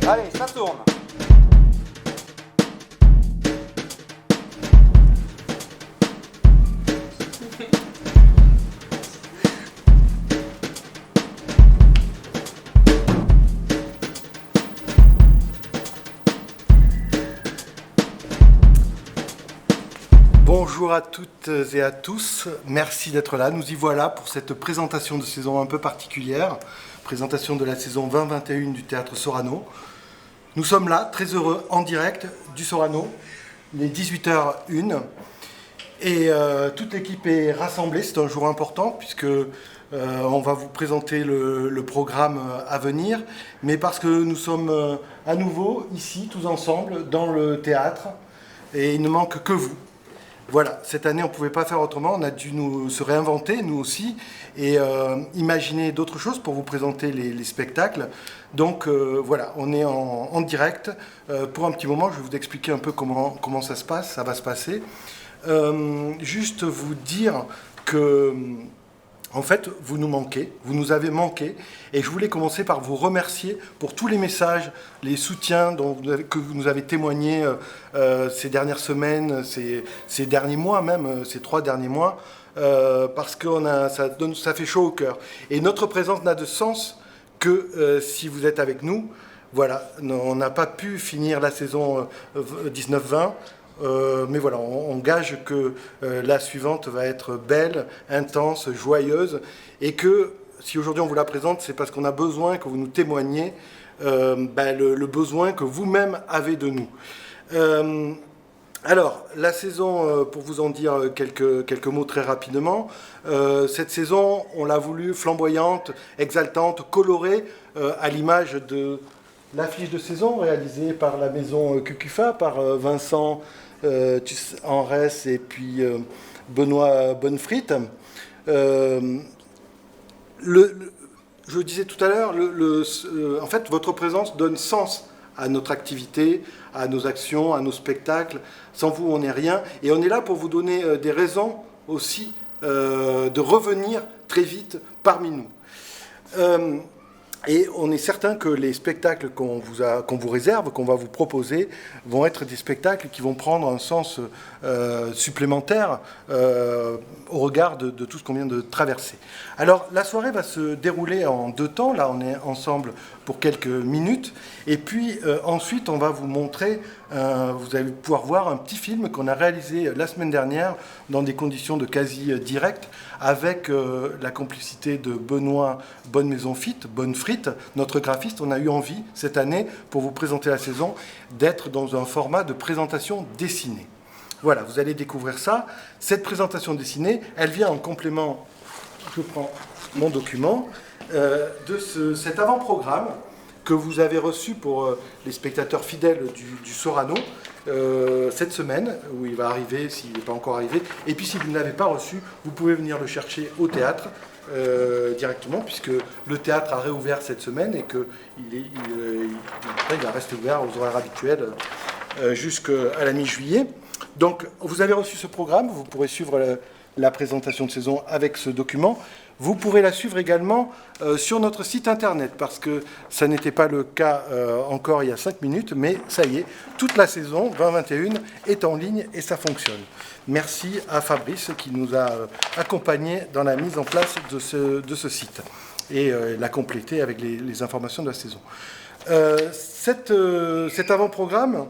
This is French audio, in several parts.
Allez, ça tourne. Bonjour à toutes et à tous, merci d'être là. Nous y voilà pour cette présentation de saison un peu particulière, présentation de la saison 20-21 du Théâtre Sorano. Nous sommes là, très heureux, en direct du Sorano, les 18h01. Et toute l'équipe est rassemblée, c'est un jour important puisque on va vous présenter le programme à venir, mais parce que nous sommes à nouveau ici, tous ensemble, dans le théâtre, et il ne manque que vous. Voilà, cette année on ne pouvait pas faire autrement, on a dû se réinventer, nous aussi, et imaginer d'autres choses pour vous présenter les spectacles. Donc voilà, on est en direct. Pour un petit moment, je vais vous expliquer un peu comment ça se passe, ça va se passer. Juste vous dire que, en fait, vous nous manquez, vous nous avez manqué, et je voulais commencer par vous remercier pour tous les messages, les soutiens que vous nous avez témoignés ces dernières semaines, ces derniers mois même, ces 3 derniers mois, parce que ça fait chaud au cœur. Et notre présence n'a de sens que si vous êtes avec nous. Voilà, on n'a pas pu finir la saison 19-20. Mais voilà, on gage que la suivante va être belle, intense, joyeuse, et que si aujourd'hui on vous la présente, c'est parce qu'on a besoin que vous nous témoigniez le besoin que vous-même avez de nous. Alors, la saison, pour vous en dire quelques mots très rapidement, cette saison, on l'a voulu flamboyante, exaltante, colorée, à l'image de l'affiche de saison réalisée par la maison Cucufa, par Vincent Henrès et puis Benoît Bonnefritte. Je disais tout à l'heure, en fait, votre présence donne sens à notre activité, à nos actions, à nos spectacles. Sans vous, on n'est rien. Et on est là pour vous donner des raisons aussi de revenir très vite parmi nous. Et on est certain que les spectacles qu'on vous réserve, qu'on va vous proposer, vont être des spectacles qui vont prendre un sens supplémentaire au regard de tout ce qu'on vient de traverser. Alors, la soirée va se dérouler en 2 temps. Là, on est ensemble pour quelques minutes. Et puis, ensuite, on va vous montrer, vous allez pouvoir voir un petit film qu'on a réalisé la semaine dernière dans des conditions de quasi direct, avec la complicité de Benoît Bonnefritte, notre graphiste. On a eu envie, cette année, pour vous présenter la saison, d'être dans un format de présentation dessinée. Voilà, vous allez découvrir ça. Cette présentation dessinée, elle vient en complément, je prends mon document, de cet avant-programme que vous avez reçu pour les spectateurs fidèles du Sorano cette semaine, où il va arriver s'il n'est pas encore arrivé. Et puis si vous ne l'avez pas reçu, vous pouvez venir le chercher au théâtre directement, puisque le théâtre a réouvert cette semaine et qu'il va rester ouvert aux horaires habituels jusqu'à la mi-juillet. Donc vous avez reçu ce programme, vous pourrez suivre la présentation de saison avec ce document. Vous pourrez la suivre également sur notre site internet, parce que ça n'était pas le cas encore il y a 5 minutes, mais ça y est, toute la saison 2021 est en ligne et ça fonctionne. Merci à Fabrice qui nous a accompagnés dans la mise en place de ce site et l'a complété avec les informations de la saison. Cet avant-programme,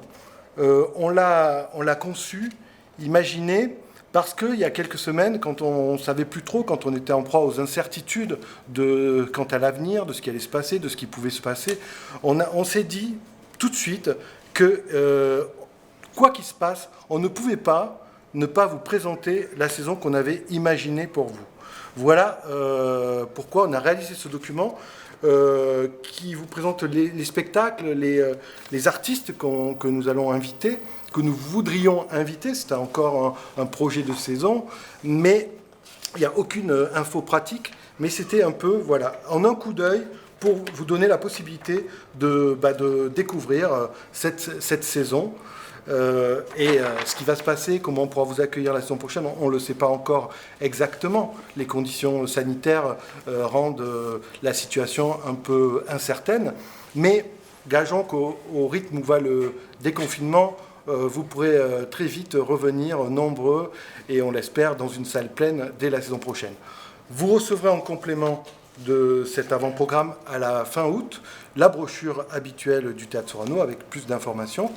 on l'a conçu, imaginé, parce qu'il y a quelques semaines, quand on ne savait plus trop, quand on était en proie aux incertitudes quant à l'avenir, de ce qui allait se passer, de ce qui pouvait se passer, on s'est dit tout de suite que, quoi qu'il se passe, on ne pouvait pas ne pas vous présenter la saison qu'on avait imaginée pour vous. Voilà pourquoi on a réalisé ce document qui vous présente les spectacles, les artistes que nous allons inviter, que nous voudrions inviter. C'est encore un projet de saison, mais il n'y a aucune info pratique. Mais c'était un peu, voilà, en un coup d'œil, pour vous donner la possibilité de découvrir cette saison. Ce qui va se passer, comment on pourra vous accueillir la saison prochaine, on ne le sait pas encore exactement. Les conditions sanitaires rendent la situation un peu incertaine. Mais gageons qu'au rythme où va le déconfinement, vous pourrez très vite revenir nombreux et on l'espère dans une salle pleine dès la saison prochaine. Vous recevrez en complément de cet avant-programme à la fin août la brochure habituelle du Théâtre Sorano avec plus d'informations.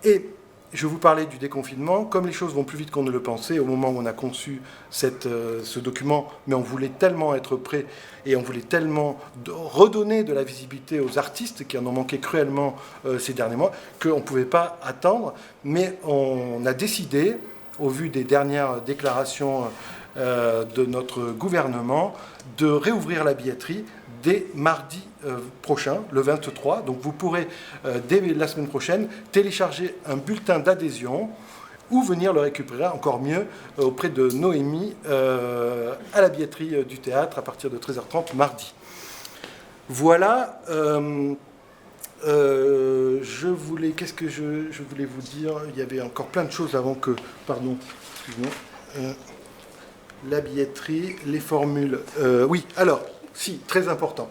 Et je vous parlais du déconfinement. Comme les choses vont plus vite qu'on ne le pensait, au moment où on a conçu ce document, mais on voulait tellement être prêt et on voulait tellement redonner de la visibilité aux artistes qui en ont manqué cruellement ces derniers mois, qu'on ne pouvait pas attendre. Mais on a décidé, au vu des dernières déclarations de notre gouvernement, de réouvrir la billetterie dès mardi prochain, le 23. Donc vous pourrez, dès la semaine prochaine, télécharger un bulletin d'adhésion ou venir le récupérer, encore mieux, auprès de Noémie à la billetterie du théâtre à partir de 13h30 mardi. Voilà. Qu'est-ce que je voulais vous dire? Il y avait encore plein de choses avant que... Pardon, excusez-moi. La billetterie, les formules... oui, alors, si, très important.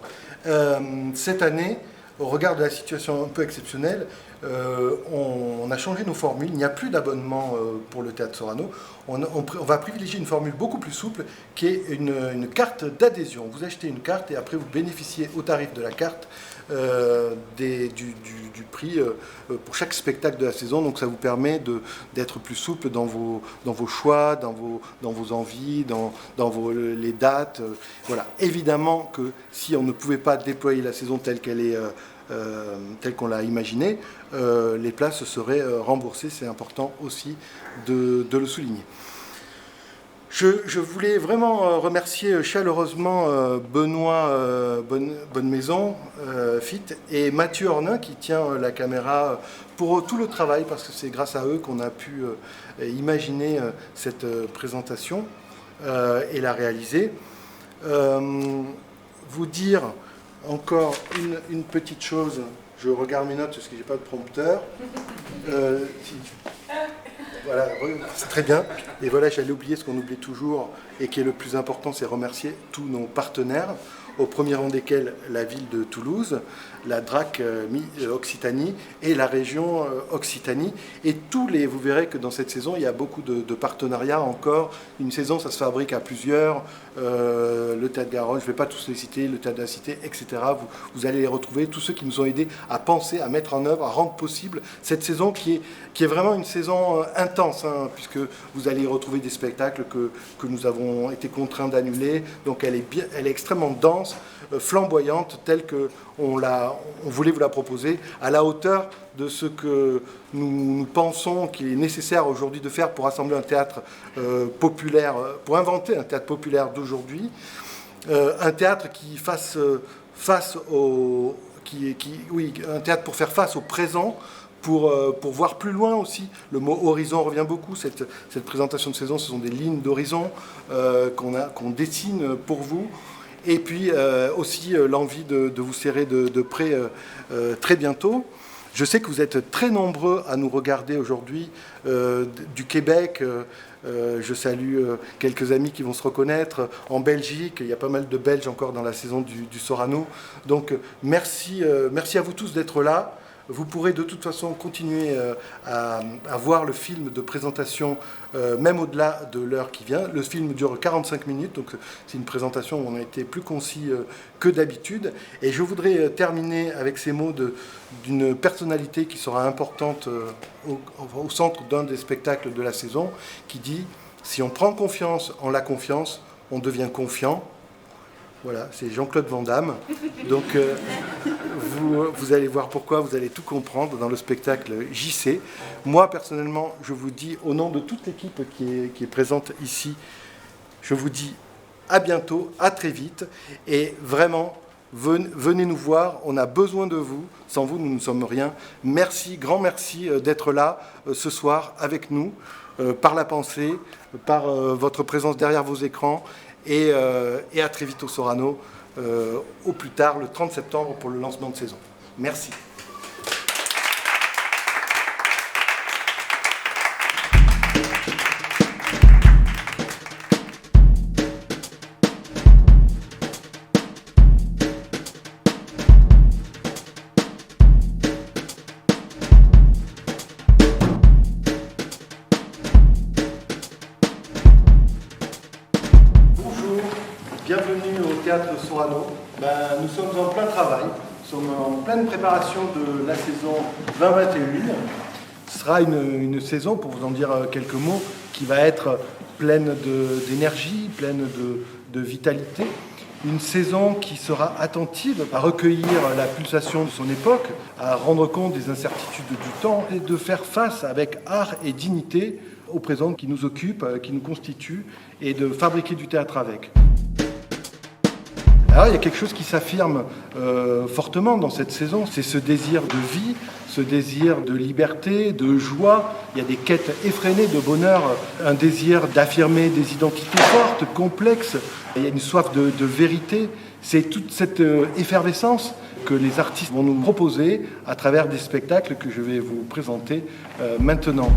Cette année, au regard de la situation un peu exceptionnelle, on a changé nos formules. Il n'y a plus d'abonnement pour le Théâtre Sorano. On va privilégier une formule beaucoup plus souple qui est une carte d'adhésion. Vous achetez une carte et après vous bénéficiez au tarif de la carte du prix pour chaque spectacle de la saison. Donc ça vous permet d'être plus souple dans vos choix, dans vos envies, dans les dates. Voilà. Évidemment que si on ne pouvait pas déployer la saison telle qu'elle est, telle qu'on l'a imaginée, les places seraient remboursées. C'est important aussi de le souligner. Je voulais vraiment remercier chaleureusement Benoît Bonne Maison, Fit, et Mathieu Ornin qui tient la caméra pour tout le travail, parce que c'est grâce à eux qu'on a pu imaginer cette présentation et la réaliser. Vous dire encore une petite chose, je regarde mes notes parce que je n'ai pas de prompteur. Voilà, c'est très bien. Et voilà, j'allais oublier ce qu'on oublie toujours et qui est le plus important, c'est remercier tous nos partenaires, au premier rang desquels la ville de Toulouse, la DRAC Occitanie et la région Occitanie. Et vous verrez que dans cette saison, il y a beaucoup de partenariats encore. Une saison, ça se fabrique à plusieurs. Le Théâtre Garonne, je ne vais pas tous les citer, le Théâtre de la Cité, etc. Vous allez les retrouver, tous ceux qui nous ont aidés à penser, à mettre en œuvre, à rendre possible cette saison qui est vraiment une saison intense, hein, puisque vous allez y retrouver des spectacles que nous avons été contraints d'annuler. Donc elle est extrêmement dense, flamboyante, telle qu'on voulait vous la proposer, à la hauteur de ce que nous pensons qu'il est nécessaire aujourd'hui de faire pour assembler un théâtre populaire, pour inventer un théâtre populaire d'aujourd'hui, un théâtre qui fasse face un théâtre pour faire face au présent, pour voir plus loin aussi. Le mot horizon revient beaucoup. Cette présentation de saison, ce sont des lignes d'horizon qu'on dessine pour vous. Et puis aussi l'envie de vous serrer de près très bientôt. Je sais que vous êtes très nombreux à nous regarder aujourd'hui du Québec. Je salue quelques amis qui vont se reconnaître. En Belgique, il y a pas mal de Belges encore dans la saison du Sorano. Donc merci à vous tous d'être là. Vous pourrez de toute façon continuer à voir le film de présentation, même au-delà de l'heure qui vient. Le film dure 45 minutes, donc c'est une présentation où on a été plus concis que d'habitude. Et je voudrais terminer avec ces mots d'une personnalité qui sera importante au centre d'un des spectacles de la saison, qui dit « Si on prend confiance en la confiance, on devient confiant ». Voilà, c'est Jean-Claude Van Damme. Donc, vous allez voir pourquoi, vous allez tout comprendre dans le spectacle JC. Moi, personnellement, je vous dis, au nom de toute l'équipe qui est présente ici, je vous dis à bientôt, à très vite. Et vraiment, venez nous voir, on a besoin de vous. Sans vous, nous ne sommes rien. Merci, grand merci d'être là ce soir avec nous, par la pensée, par votre présence derrière vos écrans. Et à très vite au Sorano, au plus tard, le 30 septembre, pour le lancement de saison. Merci. Sorano. Nous sommes en plein travail, nous sommes en pleine préparation de la saison 2021. Ce sera une saison, pour vous en dire quelques mots, qui va être pleine d'énergie, pleine de vitalité. Une saison qui sera attentive à recueillir la pulsation de son époque, à rendre compte des incertitudes du temps et de faire face avec art et dignité au présent qui nous occupe, qui nous constitue, et de fabriquer du théâtre avec. Alors, il y a quelque chose qui s'affirme fortement dans cette saison, c'est ce désir de vie, ce désir de liberté, de joie. Il y a des quêtes effrénées de bonheur, un désir d'affirmer des identités fortes, complexes. Il y a une soif de vérité. C'est toute cette effervescence que les artistes vont nous proposer à travers des spectacles que je vais vous présenter maintenant.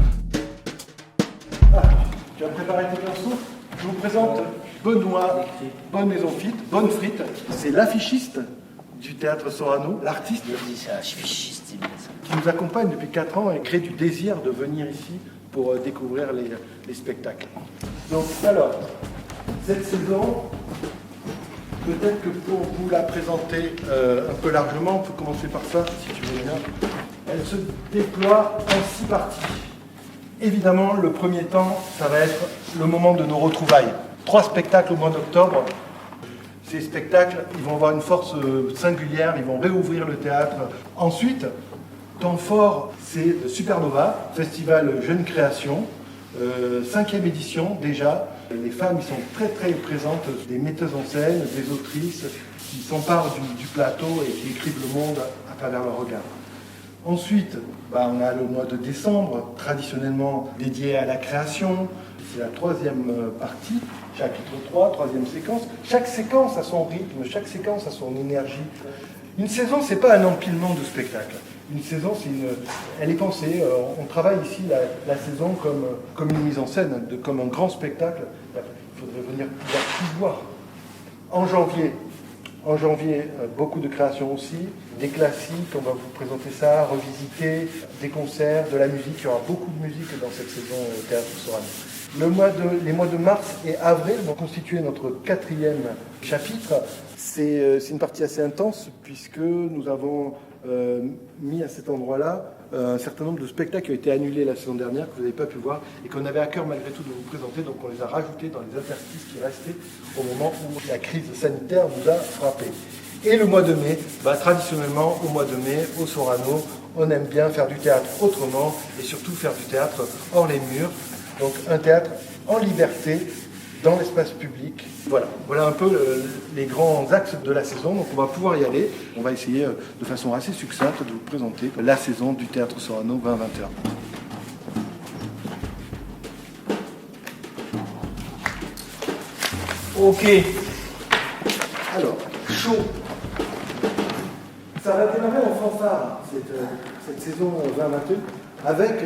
Tu as préparé tes morceaux ? Je vous présente Benoît Bonne Maison Frites, Bonne Frite. C'est l'affichiste du Théâtre Sorano, l'artiste qui nous accompagne depuis 4 ans et crée du désir de venir ici pour découvrir les spectacles. Donc, alors, cette saison, peut-être que pour vous la présenter un peu largement, on peut commencer par ça, si tu veux bien. Elle se déploie en 6 parties. Évidemment, le premier temps, ça va être le moment de nos retrouvailles. 3 spectacles au mois d'octobre. Ces spectacles, ils vont avoir une force singulière, ils vont réouvrir le théâtre. Ensuite, temps fort, c'est Supernova, Festival Jeune Création, 5e édition déjà. Les femmes, ils sont très très présentes, des metteuses en scène, des autrices qui s'emparent du plateau et qui écrivent le monde à travers leur regard. Ensuite, on a le mois de décembre, traditionnellement dédié à la création. C'est la 3e partie, chapitre 3, 3e séquence. Chaque séquence a son rythme, chaque séquence a son énergie. Une saison, ce n'est pas un empilement de spectacles. Une saison, elle est pensée. On travaille ici la saison comme une mise en scène, comme un grand spectacle. Il faudrait venir tout voir. En janvier, beaucoup de créations aussi, des classiques, on va vous présenter ça, revisiter, des concerts, de la musique. Il y aura beaucoup de musique dans cette saison au Théâtre Sorano. Les mois de mars et avril vont constituer notre 4e chapitre. C'est une partie assez intense puisque nous avons mis à cet endroit-là un certain nombre de spectacles qui ont été annulés la saison dernière, que vous n'avez pas pu voir, et qu'on avait à cœur malgré tout de vous présenter, donc on les a rajoutés dans les interstices qui restaient au moment où la crise sanitaire nous a frappés. Et le mois de mai, traditionnellement, au mois de mai, au Sorano, on aime bien faire du théâtre autrement, et surtout faire du théâtre hors les murs, donc un théâtre en liberté, dans l'espace public. Voilà un peu les grands axes de la saison. Donc on va pouvoir y aller. On va essayer de façon assez succincte de vous présenter la saison du Théâtre Sorano 2021. Ok. Alors, chaud. Ça va démarrer en fanfare, cette saison 2021, avec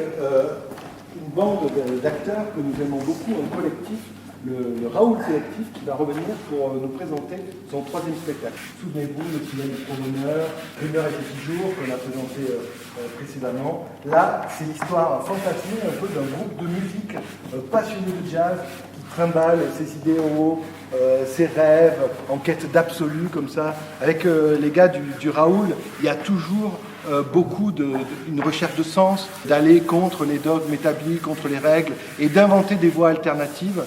une bande d'acteurs que nous aimons beaucoup, un collectif, le Raoul Collectif, qui va revenir pour nous présenter son 3e spectacle. Souvenez-vous, le tunnel du promeneur, Rumeur et Petit Jour, qu'on a présenté précédemment. Là, c'est l'histoire fantasmée un peu d'un groupe de musique passionné de jazz, qui trimballe ses idéaux, ses rêves, en quête d'absolu, comme ça. Avec les gars du Raoul, il y a toujours beaucoup une recherche de sens, d'aller contre les dogmes établis, contre les règles, et d'inventer des voies alternatives.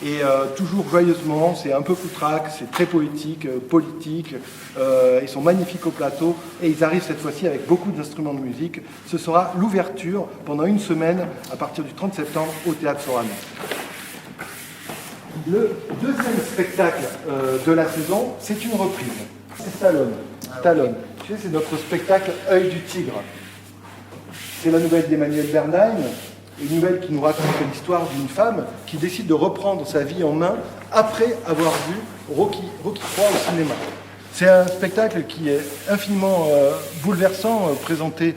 Et toujours joyeusement, c'est un peu foutraque, c'est très poétique, politique, ils sont magnifiques au plateau, et ils arrivent cette fois-ci avec beaucoup d'instruments de musique. Ce sera l'ouverture pendant une semaine, à partir du 30 septembre, au Théâtre Sorano. Le 2e spectacle de la saison, c'est une reprise. C'est Talonne. Tu sais, c'est notre spectacle Œil du Tigre. C'est la nouvelle d'Emmanuel Bernheim, une nouvelle qui nous raconte l'histoire d'une femme qui décide de reprendre sa vie en main après avoir vu Rocky III au cinéma. C'est un spectacle qui est infiniment bouleversant, présenté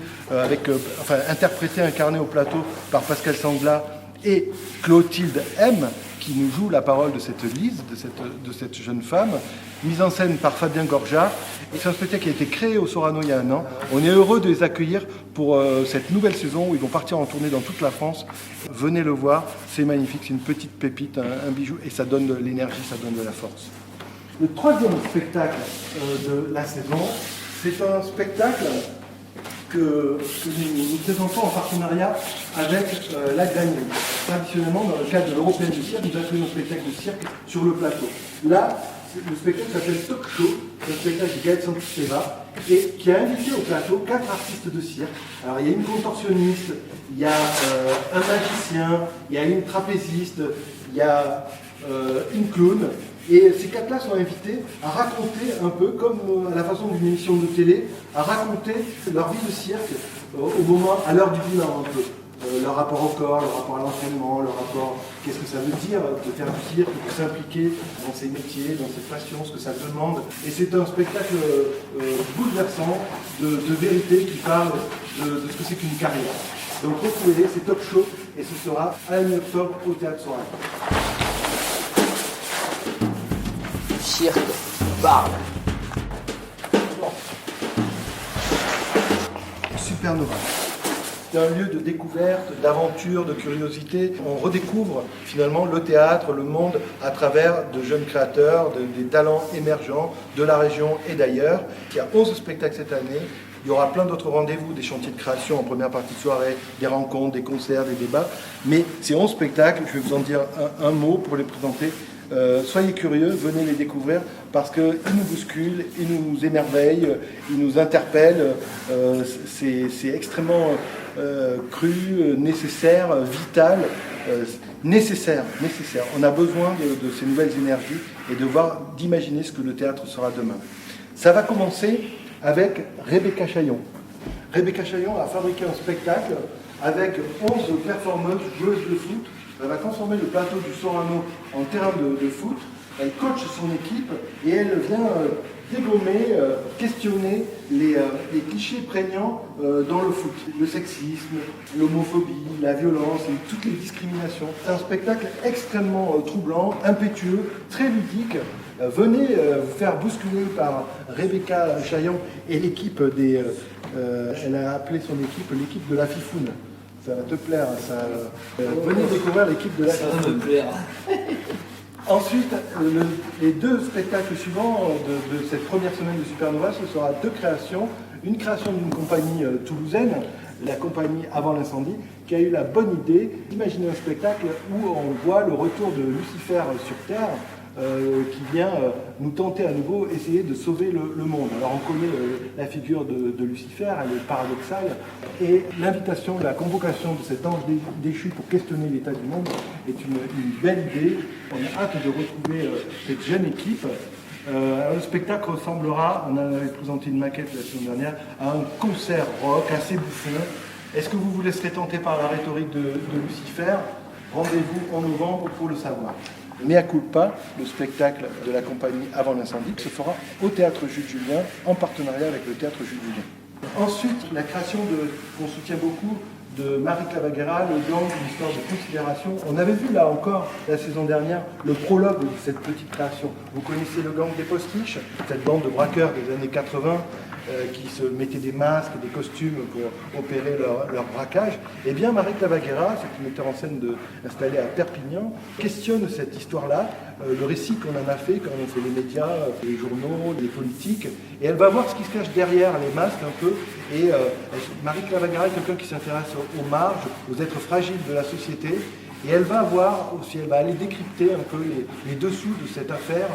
interprété, incarné au plateau par Pascal Sangla et Clotilde M, qui nous joue la parole de cette Lise, de cette jeune femme, mise en scène par Fabien Gorjard. Et c'est un spectacle qui a été créé au Sorano il y a 1 an. On est heureux de les accueillir pour cette nouvelle saison où ils vont partir en tournée dans toute la France. Venez le voir, c'est magnifique, c'est une petite pépite, un bijou, et ça donne de l'énergie, ça donne de la force. Le troisième spectacle de la saison, c'est un spectacle que nous présentons en partenariat avec la Gagnerie. Traditionnellement, dans le cadre de l'Européenne du cirque, nous appelons nos spectacles de cirque sur le plateau. Là, le spectacle s'appelle Talk Show, c'est un spectacle de Gaël Santisteva, et qui a invité au plateau 4 artistes de cirque. Alors, il y a une contorsionniste, il y a un magicien, il y a une trapéziste, il y a une clown. Et ces 4-là sont invités à raconter un peu, comme à la façon d'une émission de télé, à raconter leur vie de cirque à l'heure du bilan un peu. Leur rapport au corps, leur rapport à l'entraînement, leur rapport, qu'est-ce que ça veut dire de faire du cirque, de s'impliquer dans ces métiers, dans cette passion, ce que ça demande. Et c'est un spectacle bouleversant de vérité qui parle de ce que c'est qu'une carrière. Donc retrouvez-les, c'est Talk Show et ce sera à la mi-octobre au Théâtre Soral. Cirque, parle. Supernova. C'est un lieu de découverte, d'aventure, de curiosité. On redécouvre finalement le théâtre, le monde à travers de jeunes créateurs, des talents émergents de la région et d'ailleurs. Il y a 11 spectacles cette année. Il y aura plein d'autres rendez-vous, des chantiers de création en première partie de soirée, des rencontres, des concerts, des débats. Mais ces 11 spectacles, je vais vous en dire un mot pour les présenter. Soyez curieux, venez les découvrir parce qu'ils nous bousculent, ils nous émerveillent, ils nous interpellent. C'est extrêmement cru, nécessaire, vital, nécessaire. On a besoin de ces nouvelles énergies et d'imaginer ce que le théâtre sera demain. Ça va commencer avec Rebecca Chaillon. Rebecca Chaillon a fabriqué un spectacle avec 11 performeuses joueuses de foot. Elle va transformer le plateau du Sorano en terrain de foot. Elle coach son équipe et elle vient dégommer, questionner les clichés prégnants dans le foot. Le sexisme, l'homophobie, la violence et toutes les discriminations. C'est un spectacle extrêmement troublant, impétueux, très ludique. Venez vous faire bousculer par Rebecca Chaillon et l'équipe des... elle a appelé son équipe l'équipe de la Fifoune. Ça va te plaire. Venez découvrir l'équipe de la Fifoune. Ça va me plaire. Ensuite, les 2 spectacles suivants de cette première semaine de Supernova, ce sera 2 créations. Une création d'une compagnie toulousaine, la compagnie Avant l'incendie, qui a eu la bonne idée d'imaginer un spectacle où on voit le retour de Lucifer sur Terre, qui vient nous tenter à nouveau essayer de sauver le monde. Alors on connaît la figure de Lucifer, elle est paradoxale, et l'invitation, la convocation de cet ange déchu pour questionner l'état du monde est une belle idée. On a hâte de retrouver cette jeune équipe. Le spectacle ressemblera, on en avait présenté une maquette la semaine dernière, à un concert rock assez bouffon. Est-ce que vous vous laisserez tenter par la rhétorique de Lucifer? Rendez-vous en novembre pour le savoir. Mea culpa, le spectacle de la compagnie Avant l'incendie, se fera au Théâtre Jules Julien, en partenariat avec le Théâtre Jules Julien. Ensuite, la création qu'on soutient beaucoup, de Marie Clavaguera, le gang, une histoire de considération. On avait vu là encore, la saison dernière, le prologue de cette petite création. Vous connaissez le gang des postiches, cette bande de braqueurs des années 80, qui se mettaient des masques, des costumes pour opérer leur braquage. Eh bien, Marie Clavaguera, c'est une metteur en scène installée à Perpignan, questionne cette histoire-là, le récit qu'on en a fait quand on fait les médias, les journaux, les politiques, et elle va voir ce qui se cache derrière les masques un peu. Et Marie Clavaguera est quelqu'un qui s'intéresse aux marges, aux êtres fragiles de la société, et elle va voir aussi, elle va aller décrypter un peu les dessous de cette affaire,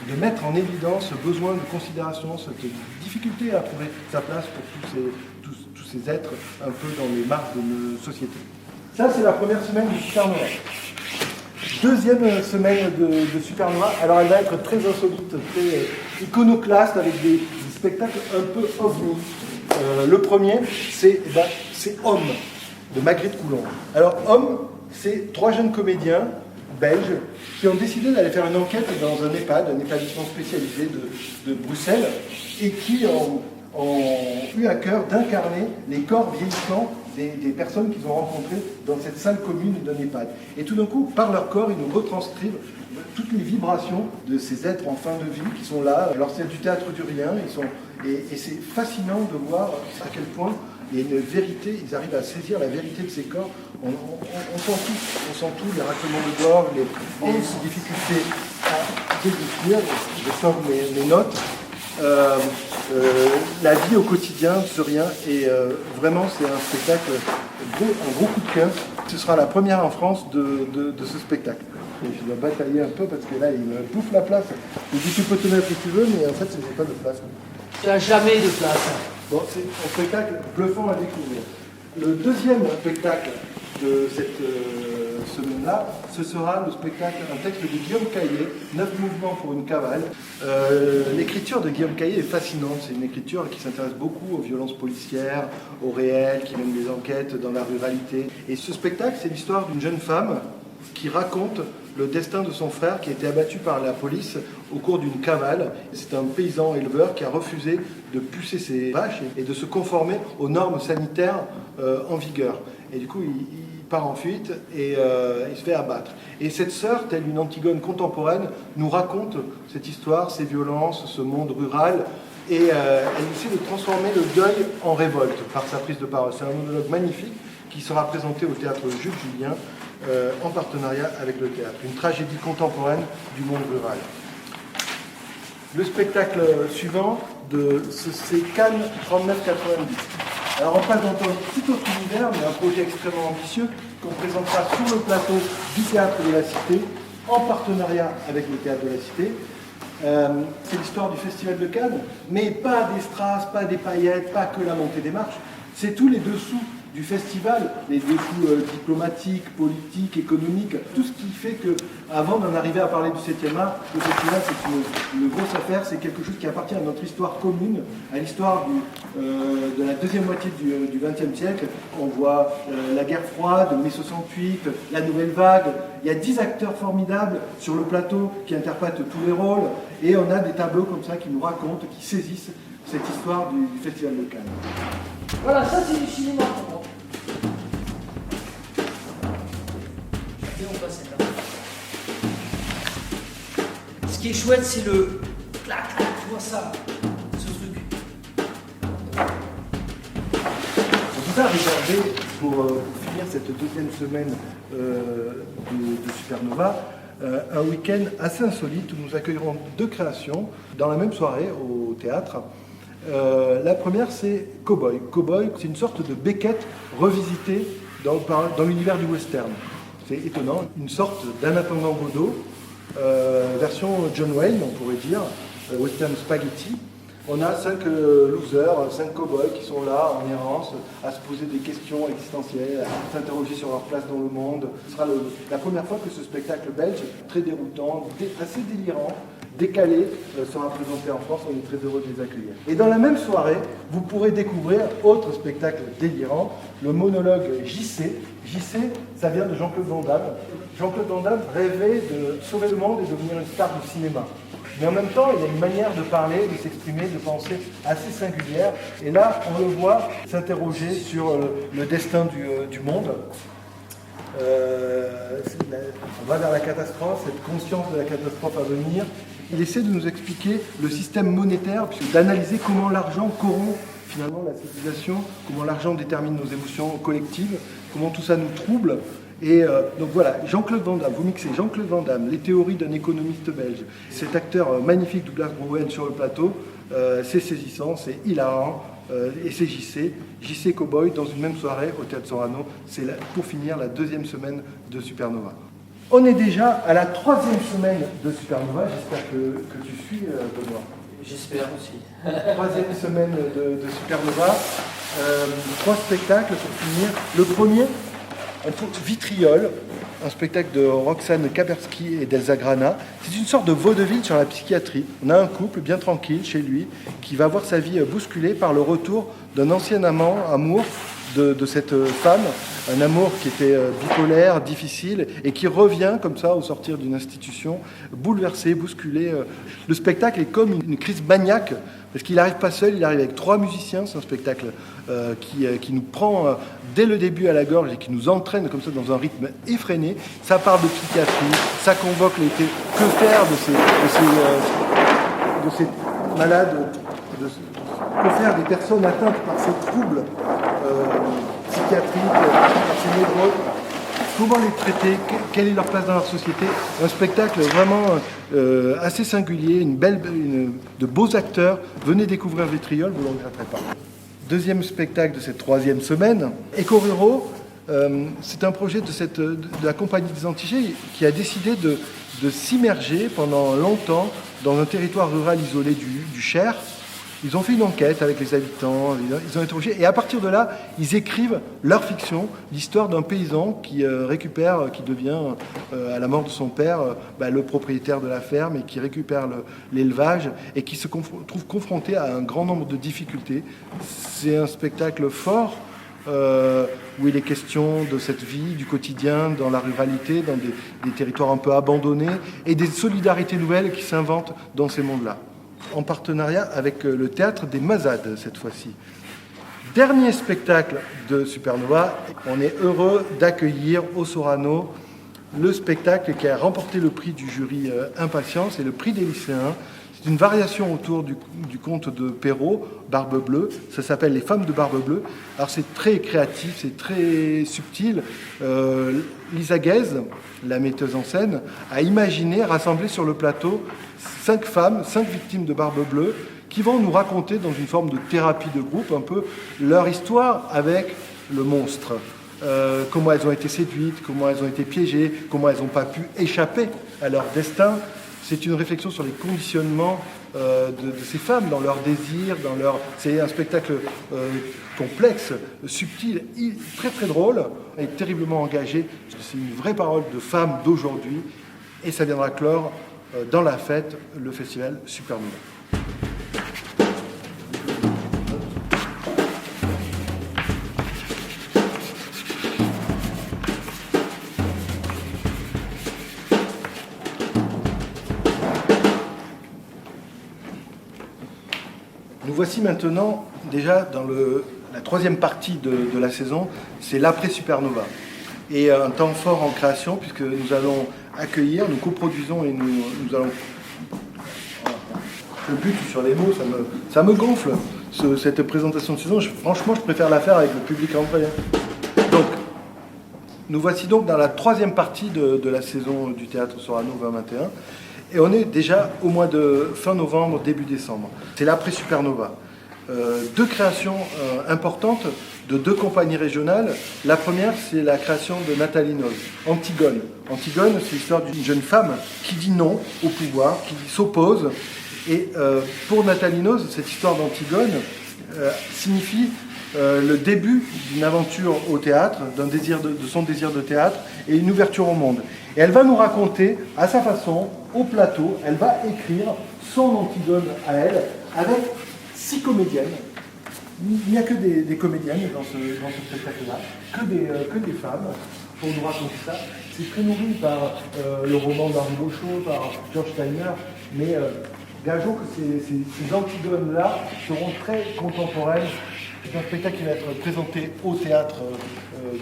de mettre en évidence ce besoin de considération, cette difficulté à trouver sa place pour tous ces êtres un peu dans les marges de nos sociétés. Ça, c'est la première semaine du Supernova. Deuxième semaine de Supernova, alors elle va être très insolite, très iconoclaste, avec des spectacles un peu ovni. Le premier, c'est Homme, de Magritte Coulon. Alors, Homme, c'est 3 jeunes comédiens belges qui ont décidé d'aller faire une enquête dans un EHPAD, un établissement spécialisé de Bruxelles, et qui ont eu à cœur d'incarner les corps vieillissants des personnes qu'ils ont rencontrées dans cette salle commune d'un EHPAD. Et tout d'un coup, par leur corps, ils nous retranscrivent toutes les vibrations de ces êtres en fin de vie qui sont là. Alors c'est du théâtre du rien, et c'est fascinant de voir à quel point il y a une vérité, ils arrivent à saisir la vérité de ces corps. On sent tout, les raclements de gorge, les difficultés décrire, je sors mes notes, la vie au quotidien de ce rien, et vraiment c'est un spectacle, un gros coup de cœur. Ce sera la première en France de ce spectacle. Et je dois batailler un peu parce que là il me bouffe la place. Il dit tu peux te mettre où tu veux, mais en fait j'ai pas de place. Tu n'as jamais de place. Bon, c'est un spectacle bluffant à découvrir. Le deuxième spectacle de cette semaine-là, ce sera le spectacle, un texte de Guillaume Caillé, 9 mouvements pour une cavale. L'écriture de Guillaume Caillé est fascinante. C'est une écriture qui s'intéresse beaucoup aux violences policières, au réel, qui mène des enquêtes dans la ruralité. Et ce spectacle, c'est l'histoire d'une jeune femme qui raconte le destin de son frère qui a été abattu par la police au cours d'une cavale. C'est un paysan éleveur qui a refusé de pucer ses vaches et de se conformer aux normes sanitaires en vigueur. Et du coup, il part en fuite et il se fait abattre. Et cette sœur, telle une Antigone contemporaine, nous raconte cette histoire, ces violences, ce monde rural. Et elle essaie de transformer le deuil en révolte par sa prise de parole. C'est un monologue magnifique qui sera présenté au théâtre Jules Julien en partenariat avec le théâtre. Une tragédie contemporaine du monde rural. Le spectacle suivant, c'est Cannes 3990. Alors on passe dans un tout autre univers, mais un projet extrêmement ambitieux qu'on présentera sur le plateau du Théâtre de la Cité, en partenariat avec le Théâtre de la Cité. C'est l'histoire du Festival de Cannes, mais pas des strass, pas des paillettes, pas que la montée des marches. C'est tous les dessous du festival, les dessous diplomatiques, politiques, économiques, tout ce qui fait que, avant d'en arriver à parler du 7e art, le festival c'est une grosse affaire, c'est quelque chose qui appartient à notre histoire commune, à l'histoire de la deuxième moitié du XXe siècle. On voit la guerre froide, mai 68, la nouvelle vague. Il y a 10 acteurs formidables sur le plateau qui interprètent tous les rôles, et on a des tableaux comme ça qui nous racontent, qui saisissent cette histoire du Festival de Cannes. Voilà, ça c'est du cinéma. Et on passe là. Ce qui est chouette, c'est le clac, clac, tu vois ça, ce truc. On vous a réservé pour finir cette deuxième semaine de Supernova un week-end assez insolite où nous accueillerons 2 créations dans la même soirée au théâtre. La première, c'est Cowboy. Cowboy, c'est une sorte de Beckett revisité dans l'univers du western. C'est étonnant, une sorte d'En attendant Godot, version John Wayne, on pourrait dire, western spaghetti. On a 5 losers, 5 cowboys qui sont là en errance, à se poser des questions existentielles, à s'interroger sur leur place dans le monde. Ce sera la première fois que ce spectacle belge, très déroutant, assez délirant, décalé, sera présenté en France. On est très heureux de les accueillir. Et dans la même soirée, vous pourrez découvrir, autre spectacle délirant, le monologue JC. JC, ça vient de Jean-Claude Van Damme. Jean-Claude Van Damme rêvait de sauver le monde et devenir une star du cinéma. Mais en même temps, il a une manière de parler, de s'exprimer, de penser assez singulière. Et là, on le voit s'interroger sur le destin du monde. On va vers la catastrophe, cette conscience de la catastrophe à venir. Il essaie de nous expliquer le système monétaire, d'analyser comment l'argent corrompt finalement la civilisation, comment l'argent détermine nos émotions collectives, comment tout ça nous trouble. Et donc voilà, Jean-Claude Van Damme, vous mixez Jean-Claude Van Damme, les théories d'un économiste belge, cet acteur magnifique Douglas Browen sur le plateau, c'est saisissant, c'est hilarant, et c'est JC Cowboy dans une même soirée au Théâtre Sorano. C'est pour finir la deuxième semaine de Supernova. On est déjà à la 3e semaine de Supernova, j'espère que tu suis Benoît. J'espère aussi. 3e semaine de Supernova, 3 spectacles pour finir. Le premier, Vitriol, un spectacle de Roxane Kaberski et d'Elsa Grana. C'est une sorte de vaudeville sur la psychiatrie. On a un couple bien tranquille chez lui qui va voir sa vie bousculée par le retour d'un ancien amour de cette femme, un amour qui était bipolaire, difficile, et qui revient comme ça au sortir d'une institution, bouleversé, bousculé. Le spectacle est comme une crise maniaque, parce qu'il n'arrive pas seul, il arrive avec 3 musiciens. C'est un spectacle qui nous prend dès le début à la gorge et qui nous entraîne comme ça dans un rythme effréné. Ça parle de psychiatrie, ça convoque l'été. Que faire de ces malades, que faire des personnes atteintes par ces troubles psychiatriques, par ces névroses. comment les traiter, quelle est leur place dans leur société. Un spectacle vraiment assez singulier, de beaux acteurs. Venez découvrir Vitriol, vous ne le regretterez pas. Deuxième spectacle de cette troisième semaine, Éco-Ruraux. C'est un projet de la Compagnie des Antilles qui a décidé de s'immerger pendant longtemps dans un territoire rural isolé du Cher. Ils ont fait une enquête avec les habitants, ils ont interrogé, et à partir de là, ils écrivent leur fiction, l'histoire d'un paysan qui devient, à la mort de son père, le propriétaire de la ferme et qui récupère l'élevage et qui se trouve confronté à un grand nombre de difficultés. C'est un spectacle fort, où il est question de cette vie, du quotidien, dans la ruralité, dans des territoires un peu abandonnés, et des solidarités nouvelles qui s'inventent dans ces mondes-là. En partenariat avec le Théâtre des Mazades, cette fois-ci. Dernier spectacle de Supernova, on est heureux d'accueillir au Sorano le spectacle qui a remporté le prix du jury Impatience et le prix des lycéens. C'est une variation autour du conte de Perrault, Barbe Bleue. Ça s'appelle Les Femmes de Barbe Bleue. Alors c'est très créatif, c'est très subtil. Lisa Guèze, la metteuse en scène, a imaginé rassembler sur le plateau 5 femmes, 5 victimes de Barbe Bleue, qui vont nous raconter dans une forme de thérapie de groupe un peu leur histoire avec le monstre. Comment elles ont été séduites, comment elles ont été piégées, comment elles n'ont pas pu échapper à leur destin. C'est une réflexion sur les conditionnements de ces femmes, dans leurs désirs, C'est un spectacle complexe, subtil, très très drôle et terriblement engagé. C'est une vraie parole de femmes d'aujourd'hui et ça viendra clore dans la fête le festival Supernova. Nous voici maintenant déjà dans la troisième partie de la saison, c'est l'après-Supernova. Et un temps fort en création, puisque nous allons accueillir, nous coproduisons et nous allons... Je bute sur les mots, ça me gonfle, cette présentation de saison. Franchement, je préfère la faire avec le public en vrai. Donc, nous voici donc dans la troisième partie de la saison du Théâtre Sorano 2021. Et on est déjà au mois de fin novembre, début décembre. C'est l'après-Supernova. 2 créations importantes de 2 compagnies régionales. La première, c'est la création de Nathalie Noz, Antigone. Antigone, c'est l'histoire d'une jeune femme qui dit non au pouvoir, qui s'oppose. Et pour Nathalie Noz, cette histoire d'Antigone signifie le début d'une aventure au théâtre, de son désir de théâtre et une ouverture au monde. Et elle va nous raconter, à sa façon, au plateau, elle va écrire son Antigone à elle, avec 6 comédiennes. Il n'y a que des comédiennes dans ce spectacle-là, que des femmes, pour nous raconter ça. C'est très nourri par le roman d'Henri Beauchot, par George Steiner, mais gageons que ces Antigones-là seront très contemporaines. C'est un spectacle qui va être présenté au Théâtre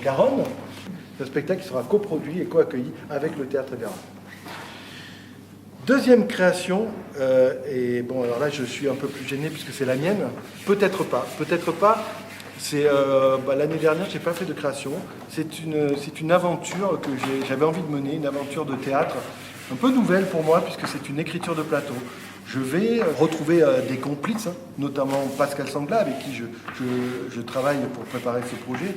Garonne. C'est un spectacle qui sera coproduit et co-accueilli avec le Théâtre Garonne. Deuxième création, et bon, alors là je suis un peu plus gêné puisque c'est la mienne, peut-être pas. C'est l'année dernière, j'ai pas fait de création. C'est une aventure que j'avais envie de mener, une aventure de théâtre un peu nouvelle pour moi puisque c'est une écriture de plateau. Je vais retrouver des complices, notamment Pascal Sangla, avec qui je travaille pour préparer ce projet,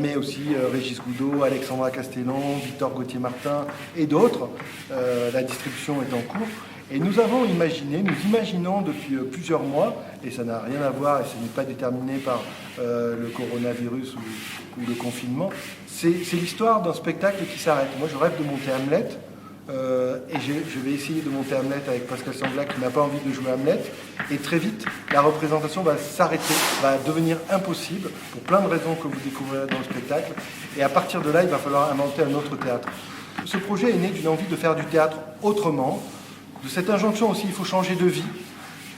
mais aussi Régis Goudot, Alexandra Castellon, Victor Gauthier-Martin et d'autres. La distribution est en cours. Et nous imaginons depuis plusieurs mois, et ça n'a rien à voir, et ce n'est pas déterminé par le coronavirus ou le confinement, c'est l'histoire d'un spectacle qui s'arrête. Moi, je rêve de monter Hamlet, et je vais essayer de monter Hamlet avec Pascal Sangla qui n'a pas envie de jouer Hamlet, et très vite, la représentation va s'arrêter, va devenir impossible, pour plein de raisons que vous découvrirez dans le spectacle, et à partir de là, il va falloir inventer un autre théâtre. Ce projet est né d'une envie de faire du théâtre autrement, de cette injonction aussi, il faut changer de vie.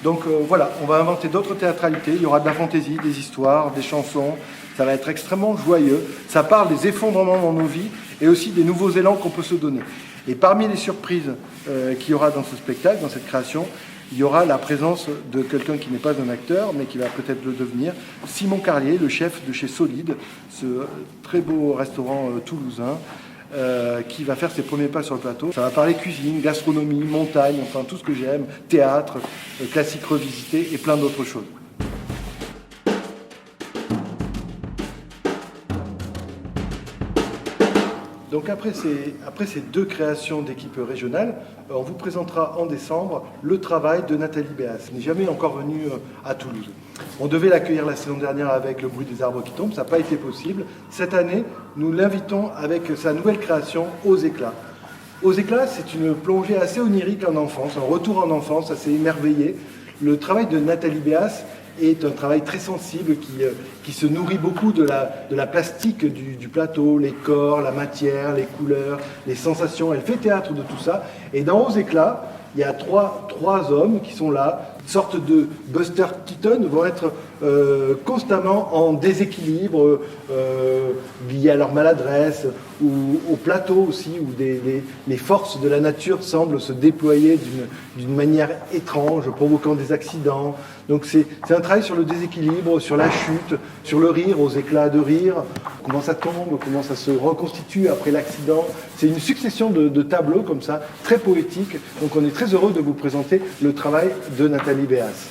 Donc voilà, on va inventer d'autres théâtralités, il y aura de la fantaisie, des histoires, des chansons, ça va être extrêmement joyeux, ça parle des effondrements dans nos vies et aussi des nouveaux élans qu'on peut se donner. Et parmi les surprises qu'il y aura dans ce spectacle, dans cette création, il y aura la présence de quelqu'un qui n'est pas un acteur, mais qui va peut-être le devenir, Simon Carlier, le chef de chez Solide, ce très beau restaurant toulousain, qui va faire ses premiers pas sur le plateau. Ça va parler cuisine, gastronomie, montagne, enfin tout ce que j'aime, théâtre, classique revisité et plein d'autres choses. Donc après ces deux créations d'équipes régionales, on vous présentera en décembre le travail de Nathalie Béas. Elle n'est jamais encore venue à Toulouse. On devait l'accueillir la saison dernière avec Le bruit des arbres qui tombent, ça n'a pas été possible. Cette année, nous l'invitons avec sa nouvelle création Aux éclats. Aux éclats, c'est une plongée assez onirique en enfance, un retour en enfance assez émerveillé. Le travail de Nathalie Béas est un travail très sensible qui se nourrit beaucoup de la plastique du plateau, les corps, la matière, les couleurs, les sensations. Elle fait théâtre de tout ça. Et dans Aux éclats, il y a trois hommes qui sont là, une sorte de Buster Keaton, vont être constamment en déséquilibre, liés à leur maladresse, ou au plateau aussi, où les forces de la nature semblent se déployer d'une manière étrange, provoquant des accidents. Donc c'est un travail sur le déséquilibre, sur la chute, sur le rire, aux éclats de rire, comment ça tombe, comment ça se reconstitue après l'accident. C'est une succession de tableaux comme ça, très poétiques. Donc on est très heureux de vous présenter le travail de Nathalie Béas.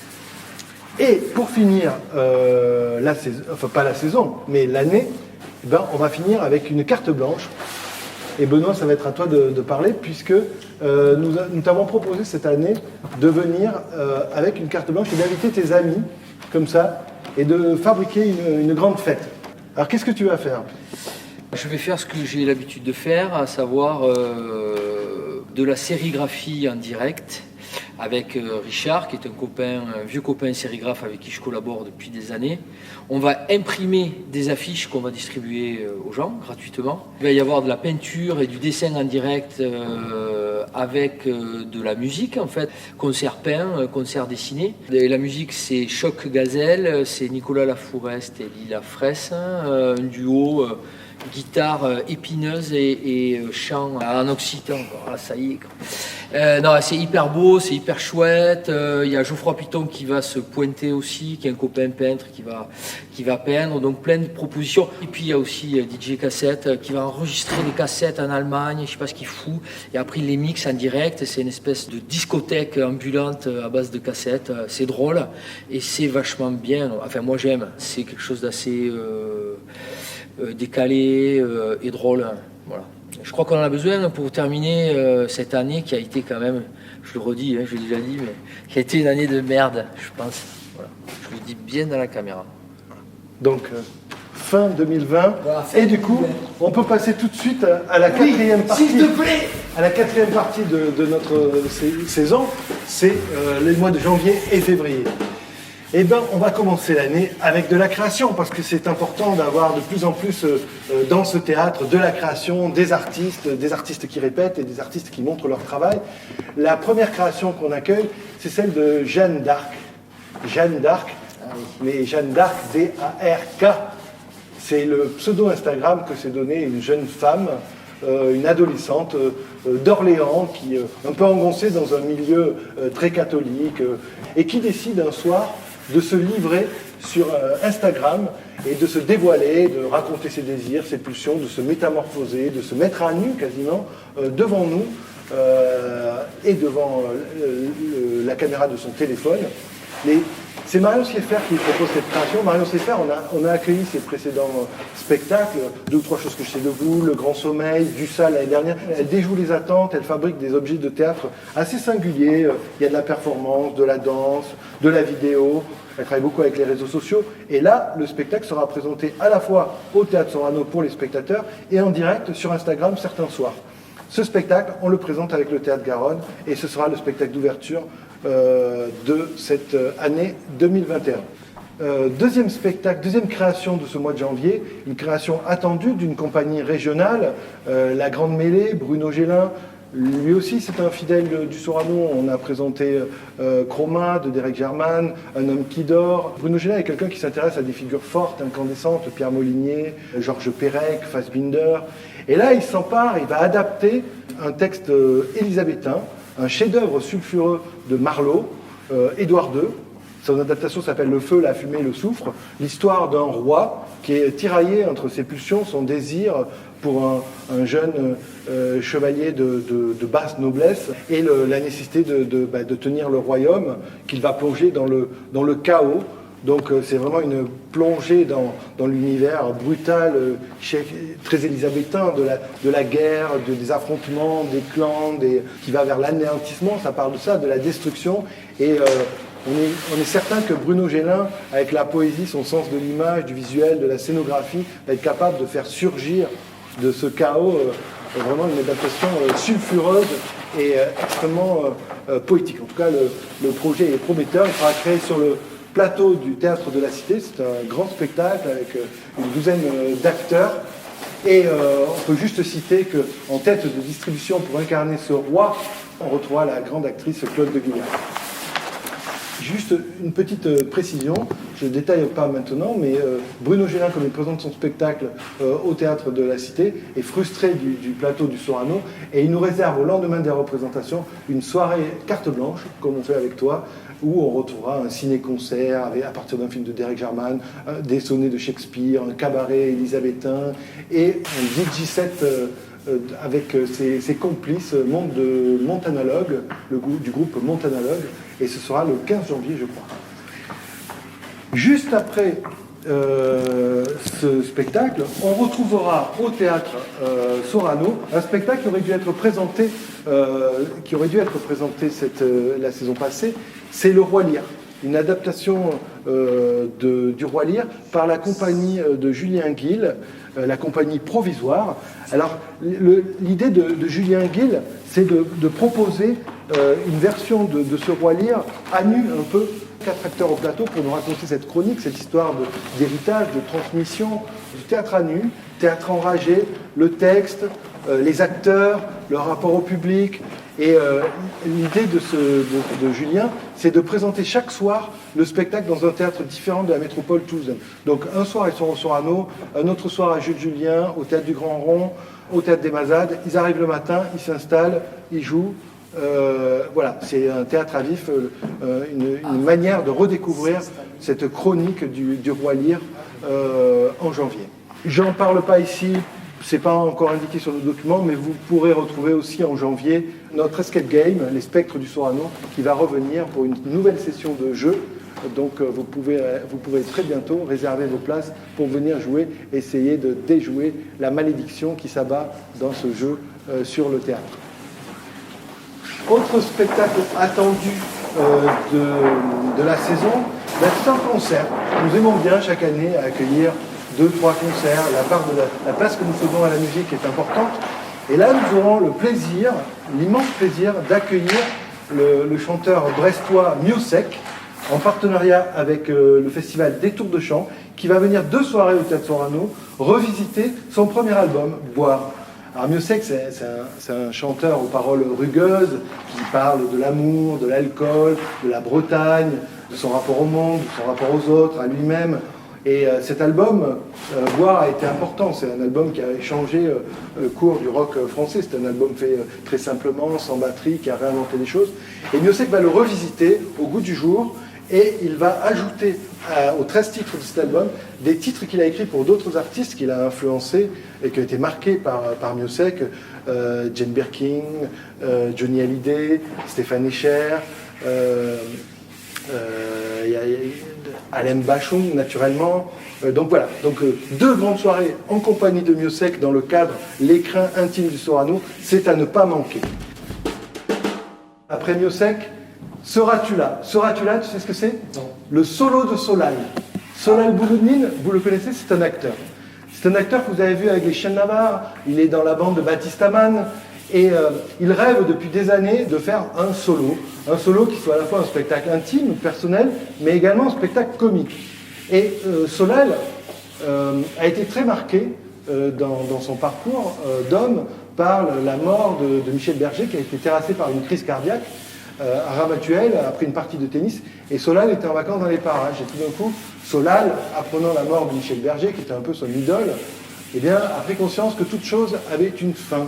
Et pour finir, pas la saison, mais l'année, on va finir avec une carte blanche. Et Benoît, ça va être à toi de parler, puisque nous t'avons proposé cette année de venir avec une carte blanche et d'inviter tes amis, comme ça, et de fabriquer une grande fête. Alors qu'est-ce que tu vas faire ? Je vais faire ce que j'ai l'habitude de faire, à savoir de la sérigraphie en direct avec Richard, qui est un vieux copain sérigraphe avec qui je collabore depuis des années. On va imprimer des affiches qu'on va distribuer aux gens gratuitement. Il va y avoir de la peinture et du dessin en direct avec de la musique, en fait, concert peint, concert dessiné. Et la musique, c'est Choc Gazelle, c'est Nicolas Lafourest et Lila Fraisse, un duo guitare épineuse et chant en occitan. Ah, ça y est. Non, c'est hyper beau, c'est hyper chouette. Il y a Geoffroy Piton qui va se pointer aussi, qui est un copain peintre qui va peindre. Donc plein de propositions. Et puis il y a aussi DJ Cassette qui va enregistrer des cassettes en Allemagne. Je sais pas ce qu'il fout. Et après il les mixe en direct. C'est une espèce de discothèque ambulante à base de cassettes. C'est drôle et c'est vachement bien. Enfin moi j'aime. C'est quelque chose d'assez décalé et drôle. Voilà. Je crois qu'on en a besoin pour terminer cette année qui a été quand même, je le redis, je l'ai déjà dit, mais qui a été une année de merde, je pense. Voilà. Je le dis bien dans la caméra. Donc, fin 2020. Voilà, et du coup, on peut passer tout de suite à la quatrième partie. S'il te plaît. À la quatrième partie de notre saison, c'est les mois de janvier et février. Eh bien, on va commencer l'année avec de la création, parce que c'est important d'avoir de plus en plus dans ce théâtre de la création, des artistes qui répètent et des artistes qui montrent leur travail. La première création qu'on accueille, c'est celle de Jeanne d'Arc. Jeanne d'Arc, mais Jeanne d'Arc, D-A-R-K. C'est le pseudo Instagram que s'est donné une jeune femme, une adolescente d'Orléans, qui est un peu engoncée dans un milieu très catholique, et qui décide un soir de se livrer sur Instagram et de se dévoiler, de raconter ses désirs, ses pulsions, de se métamorphoser, de se mettre à nu quasiment devant nous et devant la caméra de son téléphone. C'est Marion Sieffert qui propose cette création. Marion Sieffert, on a accueilli ses précédents spectacles, 2 ou 3 choses que je sais de vous, Le Grand Sommeil, Du Sale l'année dernière. Elle déjoue les attentes, elle fabrique des objets de théâtre assez singuliers. Il y a de la performance, de la danse, de la vidéo. Elle travaille beaucoup avec les réseaux sociaux. Et là, le spectacle sera présenté à la fois au Théâtre Sorano pour les spectateurs et en direct sur Instagram certains soirs. Ce spectacle, on le présente avec le Théâtre Garonne et ce sera le spectacle d'ouverture de cette année 2021. Deuxième spectacle, deuxième création de ce mois de janvier, une création attendue d'une compagnie régionale, La Grande Mêlée, Bruno Gélin. Lui aussi, c'est un fidèle du Sorano. On a présenté Chroma de Derek German, Un homme qui dort. Bruno Gélin est quelqu'un qui s'intéresse à des figures fortes, incandescentes, Pierre Molinier, Georges Perec, Fassbinder. Et là, il s'empare, il va adapter un texte élisabétain, un chef-d'œuvre sulfureux de Marlowe, Édouard II. Son adaptation s'appelle Le feu, la fumée, le soufre. L'histoire d'un roi qui est tiraillé entre ses pulsions, son désir pour un jeune chevalier de basse noblesse et la nécessité de tenir le royaume qu'il va plonger dans le chaos. Donc c'est vraiment une plongée dans l'univers brutal, très élisabétain de la guerre, des affrontements, des clans, qui va vers l'anéantissement. Ça parle de ça, de la destruction. Et on est certain que Bruno Gélin, avec la poésie, son sens de l'image, du visuel, de la scénographie, va être capable de faire surgir de ce chaos vraiment une adaptation sulfureuse et extrêmement poétique. En tout cas, le projet est prometteur. Il sera créé sur le plateau du Théâtre de la Cité. C'est un grand spectacle avec une douzaine d'acteurs. Et on peut juste citer qu'en tête de distribution pour incarner ce roi, on retrouvera la grande actrice Claude de Guignan. Juste une petite précision, je ne détaille pas maintenant, mais Bruno Gélin, comme il présente son spectacle au Théâtre de la Cité, est frustré du plateau du Sorano et il nous réserve au lendemain des représentations une soirée carte blanche, comme on fait avec toi, où on retrouvera un ciné-concert à partir d'un film de Derek Jarman, des sonnets de Shakespeare, un cabaret élisabétain et un DJ set avec ses complices de Montanalogue, du groupe Montanalogue, et ce sera le 15 janvier, je crois. Juste après ce spectacle, on retrouvera au théâtre Sorano un spectacle qui aurait dû être présenté, la saison passée. C'est Le Roi Lear, une adaptation du Roi Lear par la compagnie de Julien Guil, la compagnie provisoire. Alors, l'idée de Julien Guil, c'est de proposer une version de ce Roi Lear à nu un peu. 4 acteurs au plateau pour nous raconter cette chronique, cette histoire d'héritage, de transmission, du théâtre à nu, théâtre enragé, le texte, les acteurs, leur rapport au public. Et l'idée de Julien, c'est de présenter chaque soir le spectacle dans un théâtre différent de la métropole toulousaine. Donc un soir ils sont au Sorano, un autre soir à Jules Julien, au théâtre du Grand Rond, au théâtre des Mazades. Ils arrivent le matin, ils s'installent, ils jouent. Voilà, c'est un théâtre à vif, une manière de redécouvrir cette chronique du Roi Lear en janvier. J'en parle pas ici, c'est pas encore indiqué sur nos documents, mais vous pourrez retrouver aussi en janvier notre escape game, les Spectres du Sorano, qui va revenir pour une nouvelle session de jeu. Donc vous pouvez très bientôt réserver vos places pour venir jouer, essayer de déjouer la malédiction qui s'abat dans ce jeu sur le théâtre. Autre spectacle attendu de la saison, c'est un concert. Nous aimons bien chaque année accueillir 2-3 concerts. La part de la place que nous faisons à la musique est importante. Et là, nous aurons le plaisir, l'immense plaisir d'accueillir le chanteur brestois Miossec, en partenariat avec le festival Des Tours de Chant, qui va venir 2 soirées au Théâtre Sorano revisiter son premier album, Boire. Alors Miossec, c'est un chanteur aux paroles rugueuses qui parle de l'amour, de l'alcool, de la Bretagne, de son rapport au monde, de son rapport aux autres, à lui-même. Et cet album, Boire, a été important. C'est un album qui a changé le cours du rock français. C'est un album fait très simplement, sans batterie, qui a réinventé les choses. Et Miossec va le revisiter au goût du jour. Et il va ajouter aux 13 titres de cet album des titres qu'il a écrits pour d'autres artistes qu'il a influencés et qui ont été marqués par Miossec, Jane Birkin, Johnny Hallyday, Stéphane Echer, Alain Bachung, naturellement. Donc voilà, 2 grandes soirées en compagnie de Miossec dans le cadre L'écrin intime du Sorano, c'est à ne pas manquer. Après Miossec, Seras-tu là? Seras-tu là, tu sais ce que c'est? Non. Le solo de Solal. Solal Bouloudnine, vous le connaissez, c'est un acteur. C'est un acteur que vous avez vu avec les Chiens de Navarre, il est dans la bande de Baptiste Amann, et il rêve depuis des années de faire un solo qui soit à la fois un spectacle intime, personnel, mais également un spectacle comique. Et Solal a été très marqué dans son parcours d'homme par la mort de Michel Berger, qui a été terrassé par une crise cardiaque à Ramatuelle après une partie de tennis, et Solal était en vacances dans les parages. Et tout d'un coup, Solal, apprenant la mort de Michel Berger, qui était un peu son idole, eh bien, a pris conscience que toute chose avait une fin.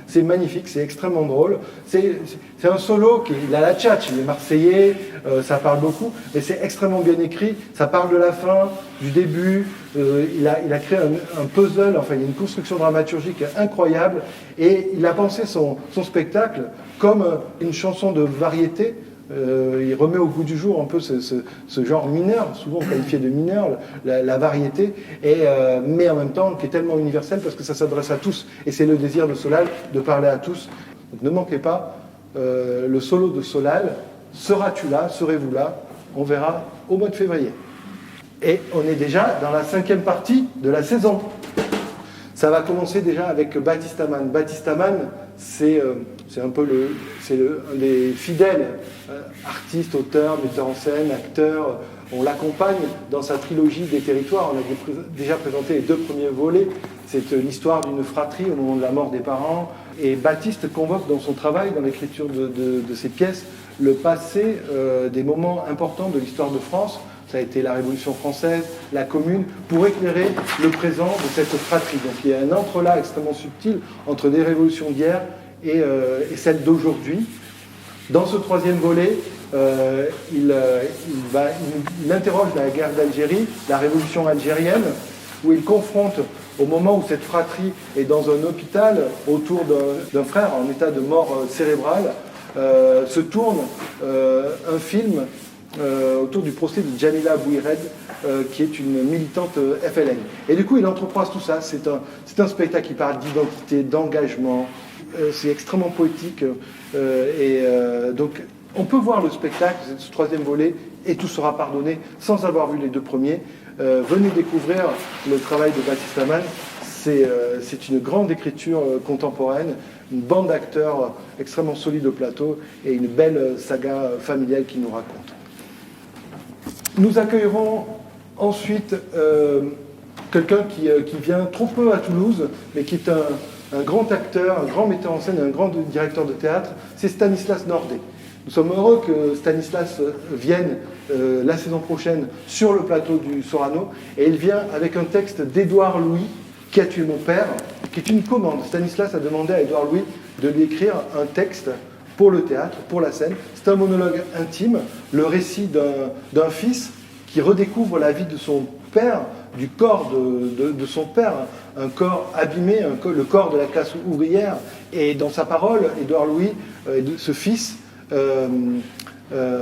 C'est magnifique, c'est extrêmement drôle. C'est un solo il a la tchatche, il est marseillais, ça parle beaucoup, mais c'est extrêmement bien écrit. Ça parle de la fin, du début. Il a créé un puzzle, enfin il y a une construction dramaturgique incroyable, et il a pensé son spectacle comme une chanson de variété. Il remet au goût du jour un peu ce genre mineur, souvent qualifié de mineur, la variété, mais en même temps qui est tellement universel parce que ça s'adresse à tous. Et c'est le désir de Solal de parler à tous. Donc ne manquez pas le solo de Solal. Seras-tu là? Serez-vous là? On verra au mois de février. Et on est déjà dans la 5e partie de la saison. Ça va commencer déjà avec Batistamane. Batistamane, c'est un peu un des fidèles artistes, auteurs, metteurs en scène, acteurs. On l'accompagne dans sa trilogie des territoires. On a déjà présenté les 2 premiers volets. C'est l'histoire d'une fratrie au moment de la mort des parents. Et Baptiste convoque dans son travail, dans l'écriture de ses pièces, le passé des moments importants de l'histoire de France. Ça a été la Révolution française, la Commune, pour éclairer le présent de cette fratrie. Donc il y a un entrelac extrêmement subtil entre les révolutions d'hier et celles d'aujourd'hui. Dans ce 3e volet, il interroge la guerre d'Algérie, la révolution algérienne, où il confronte, au moment où cette fratrie est dans un hôpital autour d'un frère en état de mort cérébrale, se tourne un film autour du procès de Jamila Bouhired, qui est une militante FLN. Et du coup, il entreprend tout ça. C'est un spectacle qui parle d'identité, d'engagement. C'est extrêmement poétique. Donc, on peut voir le spectacle, ce 3e volet, et tout sera pardonné, sans avoir vu les 2 premiers. Venez découvrir le travail de Batistamane. C'est une grande écriture contemporaine, une bande d'acteurs extrêmement solide au plateau, et une belle saga familiale qui nous raconte. Nous accueillerons ensuite quelqu'un qui vient trop peu à Toulouse, mais qui est un grand acteur, un grand metteur en scène, un grand directeur de théâtre, c'est Stanislas Nordet. Nous sommes heureux que Stanislas vienne la saison prochaine sur le plateau du Sorano, et il vient avec un texte d'Édouard Louis, Qui a tué mon père, qui est une commande. Stanislas a demandé à Édouard Louis de lui écrire un texte pour le théâtre, pour la scène. C'est un monologue intime, le récit d'un fils qui redécouvre la vie de son père, du corps de son père, un corps abîmé, le corps de la classe ouvrière. Et dans sa parole, Édouard Louis, ce fils,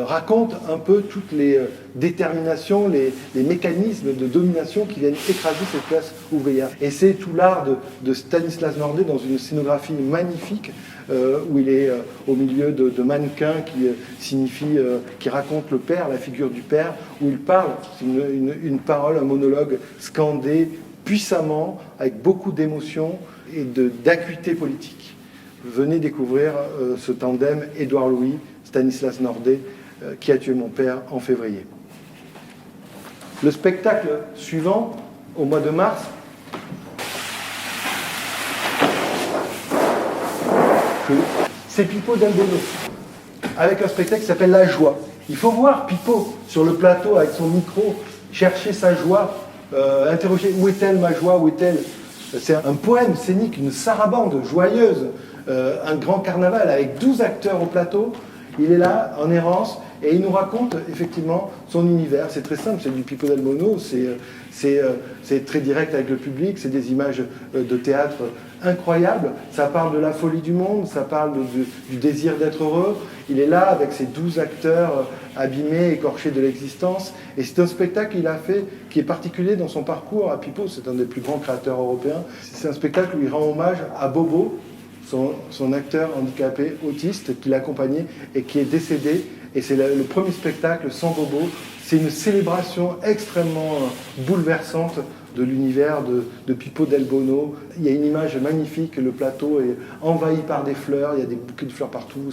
raconte un peu toutes les déterminations, les mécanismes de domination qui viennent écraser cette classe ouvrière. Et c'est tout l'art de Stanislas Nordet dans une scénographie magnifique, où il est au milieu de mannequins qui racontent le père, la figure du père, où il parle, c'est une parole, un monologue scandé puissamment, avec beaucoup d'émotion et d'acuité politique. Venez découvrir ce tandem Édouard Louis, Stanislas Nordet, Qui a tué mon père, en février. Le spectacle suivant, au mois de mars, c'est Pipo Del Bono, avec un spectacle qui s'appelle La Joie. Il faut voir Pipo sur le plateau avec son micro, chercher sa joie, interroger où est-elle ma joie, où est-elle. C'est un poème scénique, une sarabande joyeuse, un grand carnaval avec 12 acteurs au plateau. Il est là, en errance, et il nous raconte effectivement son univers. C'est très simple, c'est du Pipo Del Bono, c'est très direct avec le public, c'est des images de théâtre incroyables. Ça parle de la folie du monde, ça parle du désir d'être heureux. Il est là avec ses 12 acteurs abîmés, écorchés de l'existence. Et c'est un spectacle qu'il a fait qui est particulier dans son parcours à Pipo. C'est un des plus grands créateurs européens. C'est un spectacle où il rend hommage à Bobo, son acteur handicapé autiste qui l'accompagnait et qui est décédé. Et c'est le premier spectacle sans Bobo. C'est une célébration extrêmement bouleversante de l'univers de Pipo Del Bono. Il y a une image magnifique, le plateau est envahi par des fleurs, il y a des bouquets de fleurs partout.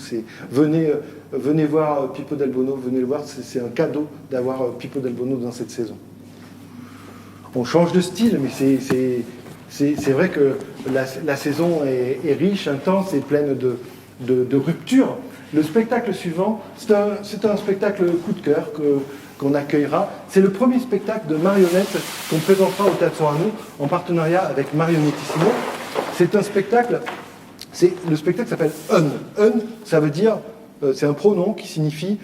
Venez voir Pipo Del Bono, venez le voir, c'est un cadeau d'avoir Pipo Del Bono dans cette saison. On change de style, mais c'est vrai que la saison est riche, intense et pleine de ruptures. Le spectacle suivant, c'est un spectacle coup de cœur qu'on accueillera. C'est le premier spectacle de marionnettes qu'on présentera au Théâtre Sorano en partenariat avec Marionettissimo. C'est un spectacle Le spectacle s'appelle Un. Un, ça veut dire, c'est un pronom qui signifie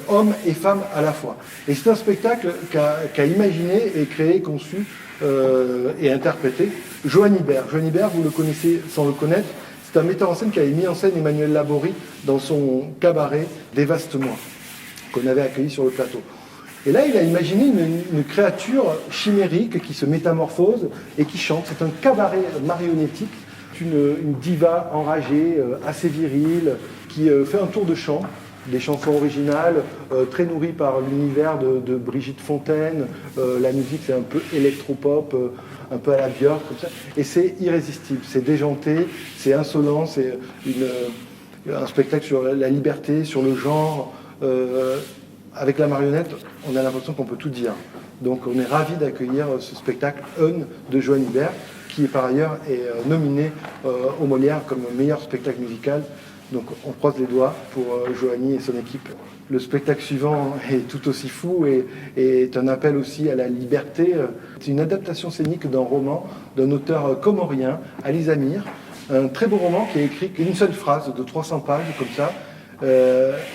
homme et femme à la fois. Et c'est un spectacle qu'a imaginé et créé, conçu et interprété Johan Ibert. Johan Ibert, vous le connaissez sans le connaître, c'est un metteur en scène qui avait mis en scène Emmanuel Laborie dans son cabaret Des Vastes Mois, qu'on avait accueilli sur le plateau. Et là, il a imaginé une créature chimérique qui se métamorphose et qui chante. C'est un cabaret marionnettique, une diva enragée, assez virile, qui fait un tour de chant, des chansons originales, très nourries par l'univers de Brigitte Fontaine. La musique, c'est un peu électropop, un peu à la Björk, comme ça. Et c'est irrésistible, c'est déjanté, c'est insolent, c'est un spectacle sur la liberté, sur le genre. Avec la marionnette, on a l'impression qu'on peut tout dire. Donc on est ravis d'accueillir ce spectacle Un de Johan Ibert, qui par ailleurs est nominé au Molière comme meilleur spectacle musical. Donc on croise les doigts pour Johanny et son équipe. Le spectacle suivant est tout aussi fou et est un appel aussi à la liberté. C'est une adaptation scénique d'un roman d'un auteur comorien, Ali Zamir. Un très beau roman qui est écrit qu'une seule phrase de 300 pages comme ça.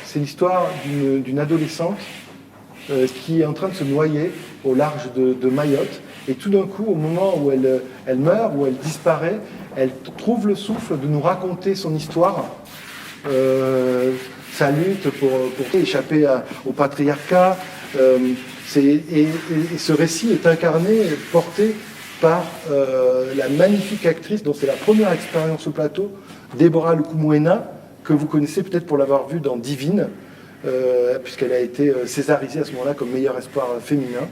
C'est l'histoire d'une adolescente qui est en train de se noyer au large de Mayotte. Et tout d'un coup, au moment où elle meurt, où elle disparaît, elle trouve le souffle de nous raconter son histoire, sa lutte pour échapper au patriarcat. Et ce récit est incarné, porté par la magnifique actrice, dont c'est la première expérience au plateau, Déborah Lukumwena, que vous connaissez peut-être pour l'avoir vue dans Divine, puisqu'elle a été césarisée à ce moment-là comme meilleur espoir féminin.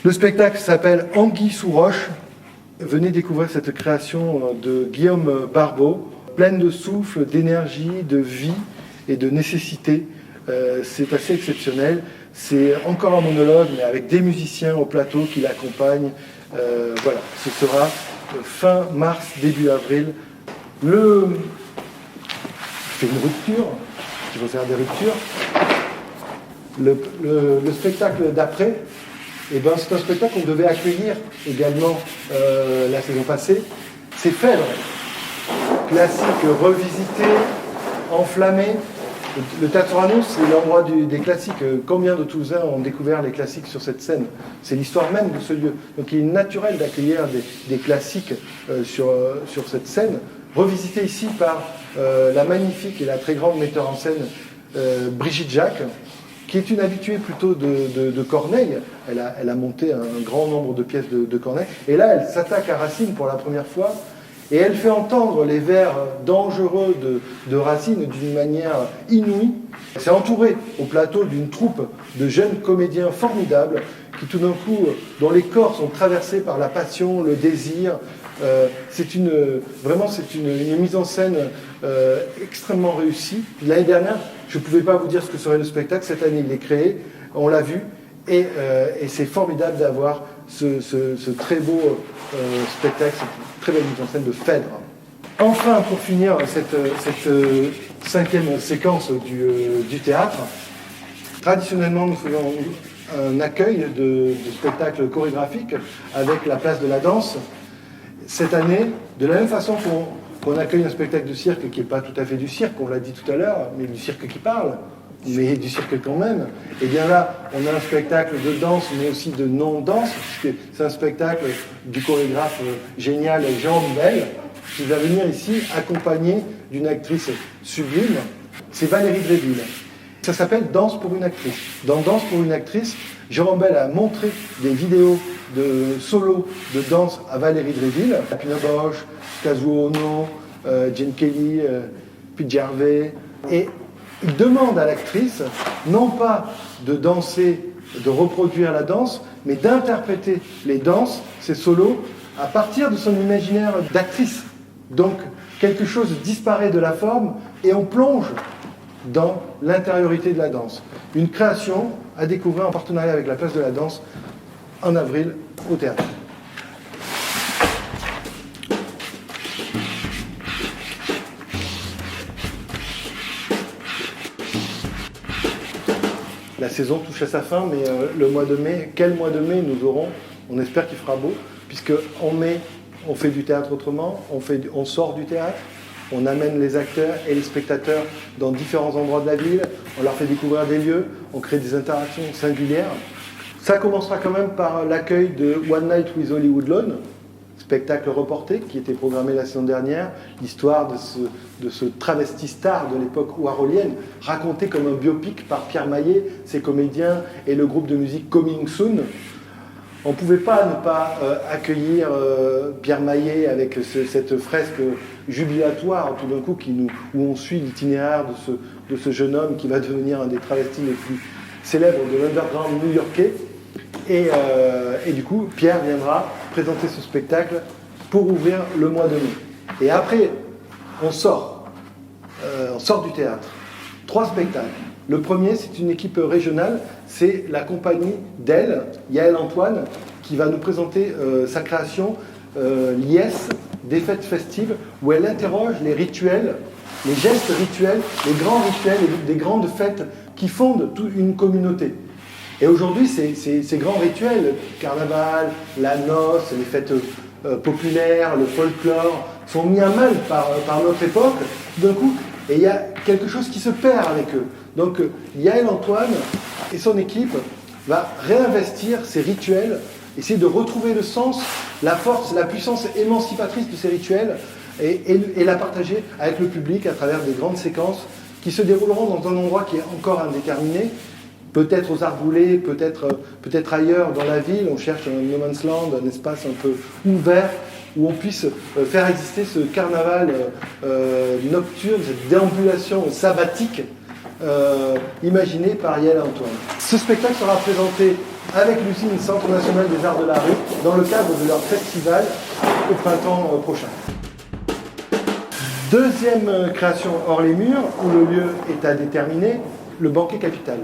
Le spectacle s'appelle Anguille sous roche. Venez découvrir cette création de Guillaume Barbeau, pleine de souffle, d'énergie, de vie et de nécessité. C'est assez exceptionnel. C'est encore un monologue, mais avec des musiciens au plateau qui l'accompagnent. Voilà, ce sera fin mars, début avril. Fait une rupture, il faut faire des ruptures. Le spectacle d'après, eh ben, c'est un spectacle qu'on devait accueillir également la saison passée. C'est Phèdre, classique revisité, enflammé. Le Théâtre Orano, c'est l'endroit des classiques. Combien de Toulousains ont découvert les classiques sur cette scène? C'est l'histoire même de ce lieu. Donc il est naturel d'accueillir des classiques sur cette scène, revisité ici par la magnifique et la très grande metteur en scène Brigitte Jacques, qui est une habituée plutôt de Corneille. Elle a monté un grand nombre de pièces de Corneille. Et là, elle s'attaque à Racine pour la première fois. Et elle fait entendre les vers dangereux de Racine d'une manière inouïe. C'est entouré au plateau d'une troupe de jeunes comédiens formidables qui tout d'un coup, dont les corps sont traversés par la passion, le désir. C'est une mise en scène extrêmement réussie. L'année dernière, je ne pouvais pas vous dire ce que serait le spectacle. Cette année, il est créé, on l'a vu, et c'est formidable d'avoir ce très beau spectacle, cette très belle mise en scène de Phèdre. Enfin, pour finir cette cinquième séquence du théâtre, traditionnellement, nous faisons un accueil de spectacles chorégraphiques avec la place de la danse. Cette année, de la même façon qu'on accueille un spectacle de cirque qui n'est pas tout à fait du cirque, on l'a dit tout à l'heure, mais du cirque qui parle, mais du cirque quand même, et bien là, on a un spectacle de danse, mais aussi de non-danse, puisque c'est un spectacle du chorégraphe génial Jean Nouvel, qui va venir ici accompagné d'une actrice sublime, c'est Valérie Dréville. Ça s'appelle Danse pour une actrice. Dans Danse pour une actrice, Jérôme Bel a montré des vidéos de solo de danse à Valérie Dréville, Pina Bausch, Kazuo Ono, Jane Kelly, Pete Gervais, et il demande à l'actrice non pas de danser, de reproduire la danse, mais d'interpréter les danses, ces solos, à partir de son imaginaire d'actrice. Donc quelque chose disparaît de la forme et on plonge dans l'intériorité de la danse. Une création à découvrir en partenariat avec la Place de la Danse en avril au théâtre. La saison touche à sa fin, mais le mois de mai, quel mois de mai nous aurons? On espère qu'il fera beau, puisque en mai, on fait du théâtre autrement, on sort du théâtre, On amène les acteurs et les spectateurs dans différents endroits de la ville, on leur fait découvrir des lieux, on crée des interactions singulières. Ça commencera quand même par l'accueil de One Night with Hollywood Lawn, spectacle reporté qui était programmé la saison dernière, l'histoire de ce travesti star de l'époque warholienne, raconté comme un biopic par Pierre Maillet, ses comédiens et le groupe de musique Coming Soon. On ne pouvait pas ne pas accueillir Pierre Maillet avec cette fresque jubilatoire, tout d'un coup, où on suit l'itinéraire de ce jeune homme qui va devenir un des travestis les plus célèbres de l'underground new-yorkais. Et du coup, Pierre viendra présenter ce spectacle pour ouvrir le mois de mai. Et après, on sort du théâtre. 3 spectacles. Le premier, c'est une équipe régionale, c'est la compagnie d'Elle, Yael Antoine, qui va nous présenter sa création, l'IS, des fêtes festives, où elle interroge les rituels, les gestes rituels, les grands rituels, des grandes fêtes qui fondent toute une communauté. Et aujourd'hui, ces grands rituels, le carnaval, la noce, les fêtes populaires, le folklore, sont mis à mal par notre époque, d'un coup, et il y a quelque chose qui se perd avec eux. Donc, Yael Antoine et son équipe va réinvestir ces rituels, essayer de retrouver le sens, la force, la puissance émancipatrice de ces rituels, et la partager avec le public à travers des grandes séquences qui se dérouleront dans un endroit qui est encore indéterminé, peut-être aux Arboulets, peut-être ailleurs dans la ville. On cherche un no man's land, un espace un peu ouvert où on puisse faire exister ce carnaval nocturne, cette déambulation sabbatique imaginé par Yael Antoine. Ce spectacle sera présenté avec l'usine Centre National des Arts de la Rue dans le cadre de leur festival au printemps prochain. Deuxième création hors les murs, où le lieu est à déterminer, le banquet capital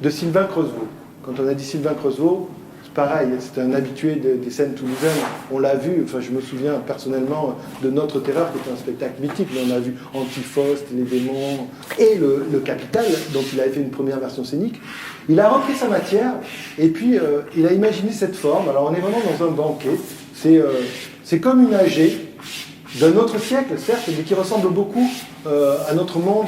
de Sylvain Creusevaux. Quand on a dit Sylvain Creusevaux, c'est pareil, c'est un habitué des scènes toulousaines. On l'a vu, enfin je me souviens personnellement de Notre Terreur, qui était un spectacle mythique, mais on a vu Antifaust, Les Démons, et le Capital, dont il avait fait une première version scénique. Il a repris sa matière, et puis il a imaginé cette forme. Alors on est vraiment dans un banquet, c'est comme une AG, d'un autre siècle, certes, mais qui ressemble beaucoup à notre monde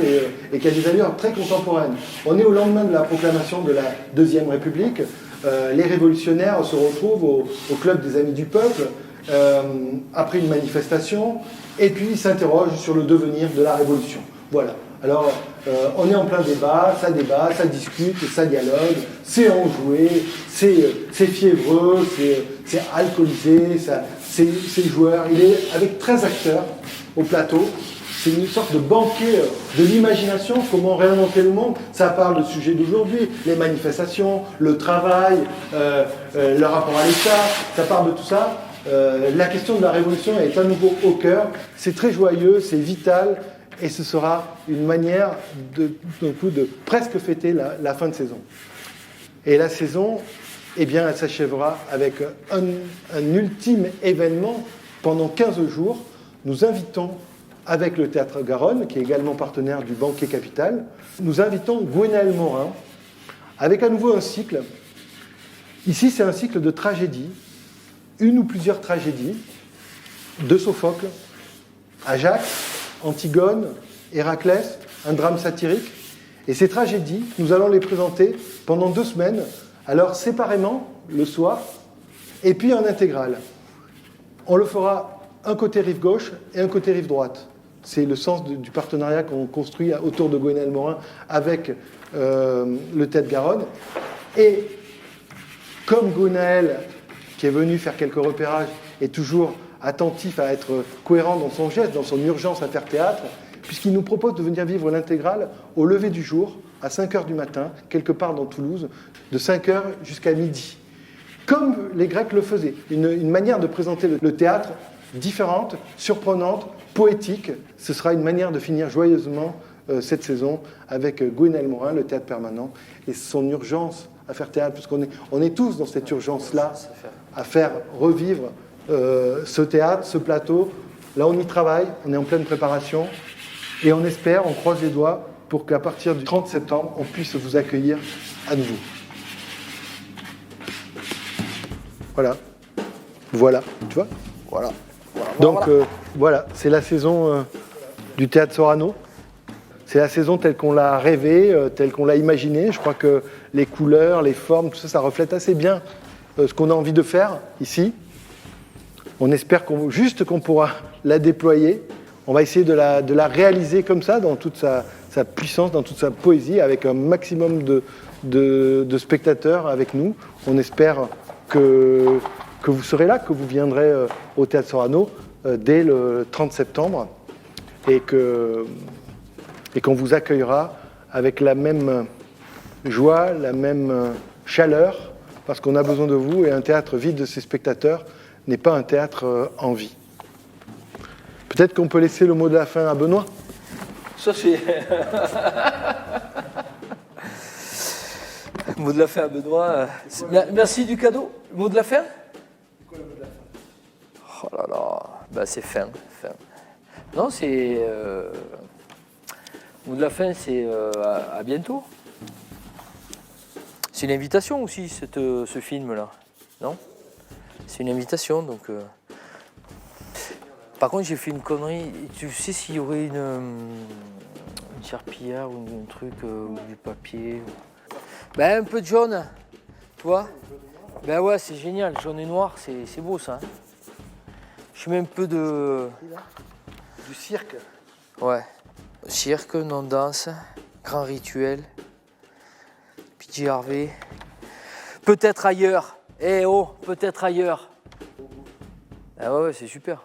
et qui a des allures très contemporaines. On est au lendemain de la proclamation de la Deuxième République. Les révolutionnaires se retrouvent au Club des Amis du Peuple après une manifestation, et puis ils s'interrogent sur le devenir de la Révolution. Voilà. Alors, on est en plein débat, ça discute, ça dialogue, c'est enjoué, c'est fiévreux, c'est alcoolisé, c'est joueur. Il est avec 13 acteurs au plateau. C'est une sorte de banquet de l'imagination, comment réinventer le monde. Ça parle de sujets d'aujourd'hui, les manifestations, le travail, le rapport à l'État, ça parle de tout ça. La question de la révolution est à nouveau au cœur. C'est très joyeux, c'est vital, et ce sera une manière de presque fêter la fin de saison. Et la saison, eh bien, elle s'achèvera avec un ultime événement pendant 15 jours. Nous invitons, avec le Théâtre Garonne, qui est également partenaire du Banquet Capital, nous invitons Gwenaëlle Morin, avec à nouveau un cycle. Ici, c'est un cycle de tragédies, une ou plusieurs tragédies, de Sophocle, Ajax, Antigone, Héraclès, un drame satirique. Et ces tragédies, nous allons les présenter pendant 2 semaines, alors séparément, le soir, et puis en intégrale. On le fera un côté rive gauche et un côté rive droite. C'est le sens du partenariat qu'on construit autour de Gwenaëlle Morin avec le Théâtre Garonne. Et comme Gwenaëlle, qui est venue faire quelques repérages, est toujours attentif à être cohérent dans son geste, dans son urgence à faire théâtre, puisqu'il nous propose de venir vivre l'intégrale au lever du jour, à 5h du matin, quelque part dans Toulouse, de 5h jusqu'à midi. Comme les Grecs le faisaient. Une manière de présenter le théâtre différente, surprenante, poétique. Ce sera une manière de finir joyeusement cette saison avec Gwenaëlle Morin, le théâtre permanent, et son urgence à faire théâtre, puisqu'on est tous dans cette urgence-là, à faire revivre ce théâtre, ce plateau. Là, on y travaille, on est en pleine préparation, et on espère, on croise les doigts, pour qu'à partir du 30 septembre, on puisse vous accueillir à nouveau. Voilà, tu vois ? Voilà. Donc, voilà, c'est la saison du Théâtre Sorano. C'est la saison telle qu'on l'a rêvée, telle qu'on l'a imaginée. Je crois que les couleurs, les formes, tout ça, ça reflète assez bien ce qu'on a envie de faire ici. On espère qu'on pourra la déployer. On va essayer de la réaliser comme ça, dans toute sa puissance, dans toute sa poésie, avec un maximum de spectateurs avec nous. On espère que vous serez là, que vous viendrez au Théâtre Sorano dès le 30 septembre et qu'on vous accueillera avec la même joie, la même chaleur, parce qu'on a besoin de vous, et un théâtre vide de ses spectateurs n'est pas un théâtre en vie. Peut-être qu'on peut laisser le mot de la fin à Benoît. Ça c'est... Le mot de la fin à Benoît. Merci du cadeau. Le mot de la fin? Quoi le mot de la fin? Oh là là, bah, c'est fin. Non, c'est... Le mot de la fin, c'est à bientôt. C'est une invitation aussi, ce film-là, non? C'est une invitation, donc... Par contre, j'ai fait une connerie. Tu sais s'il y aurait une serpillière ou un truc, ou du papier Ben, un peu de jaune, tu vois? Ben ouais, c'est génial, jaune et noir, c'est beau ça. Hein. Je mets un peu de... Du cirque. Ouais. Cirque, non-danse, grand rituel, PJ Harvey. Peut-être ailleurs. Eh oh, peut-être ailleurs. Ah ouais, c'est super.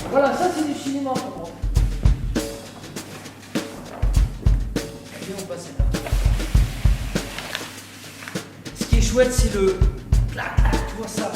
Voilà, ça c'est du cinéma pour moi. Et on passe là. Ce qui est chouette, c'est le... Tu vois ça?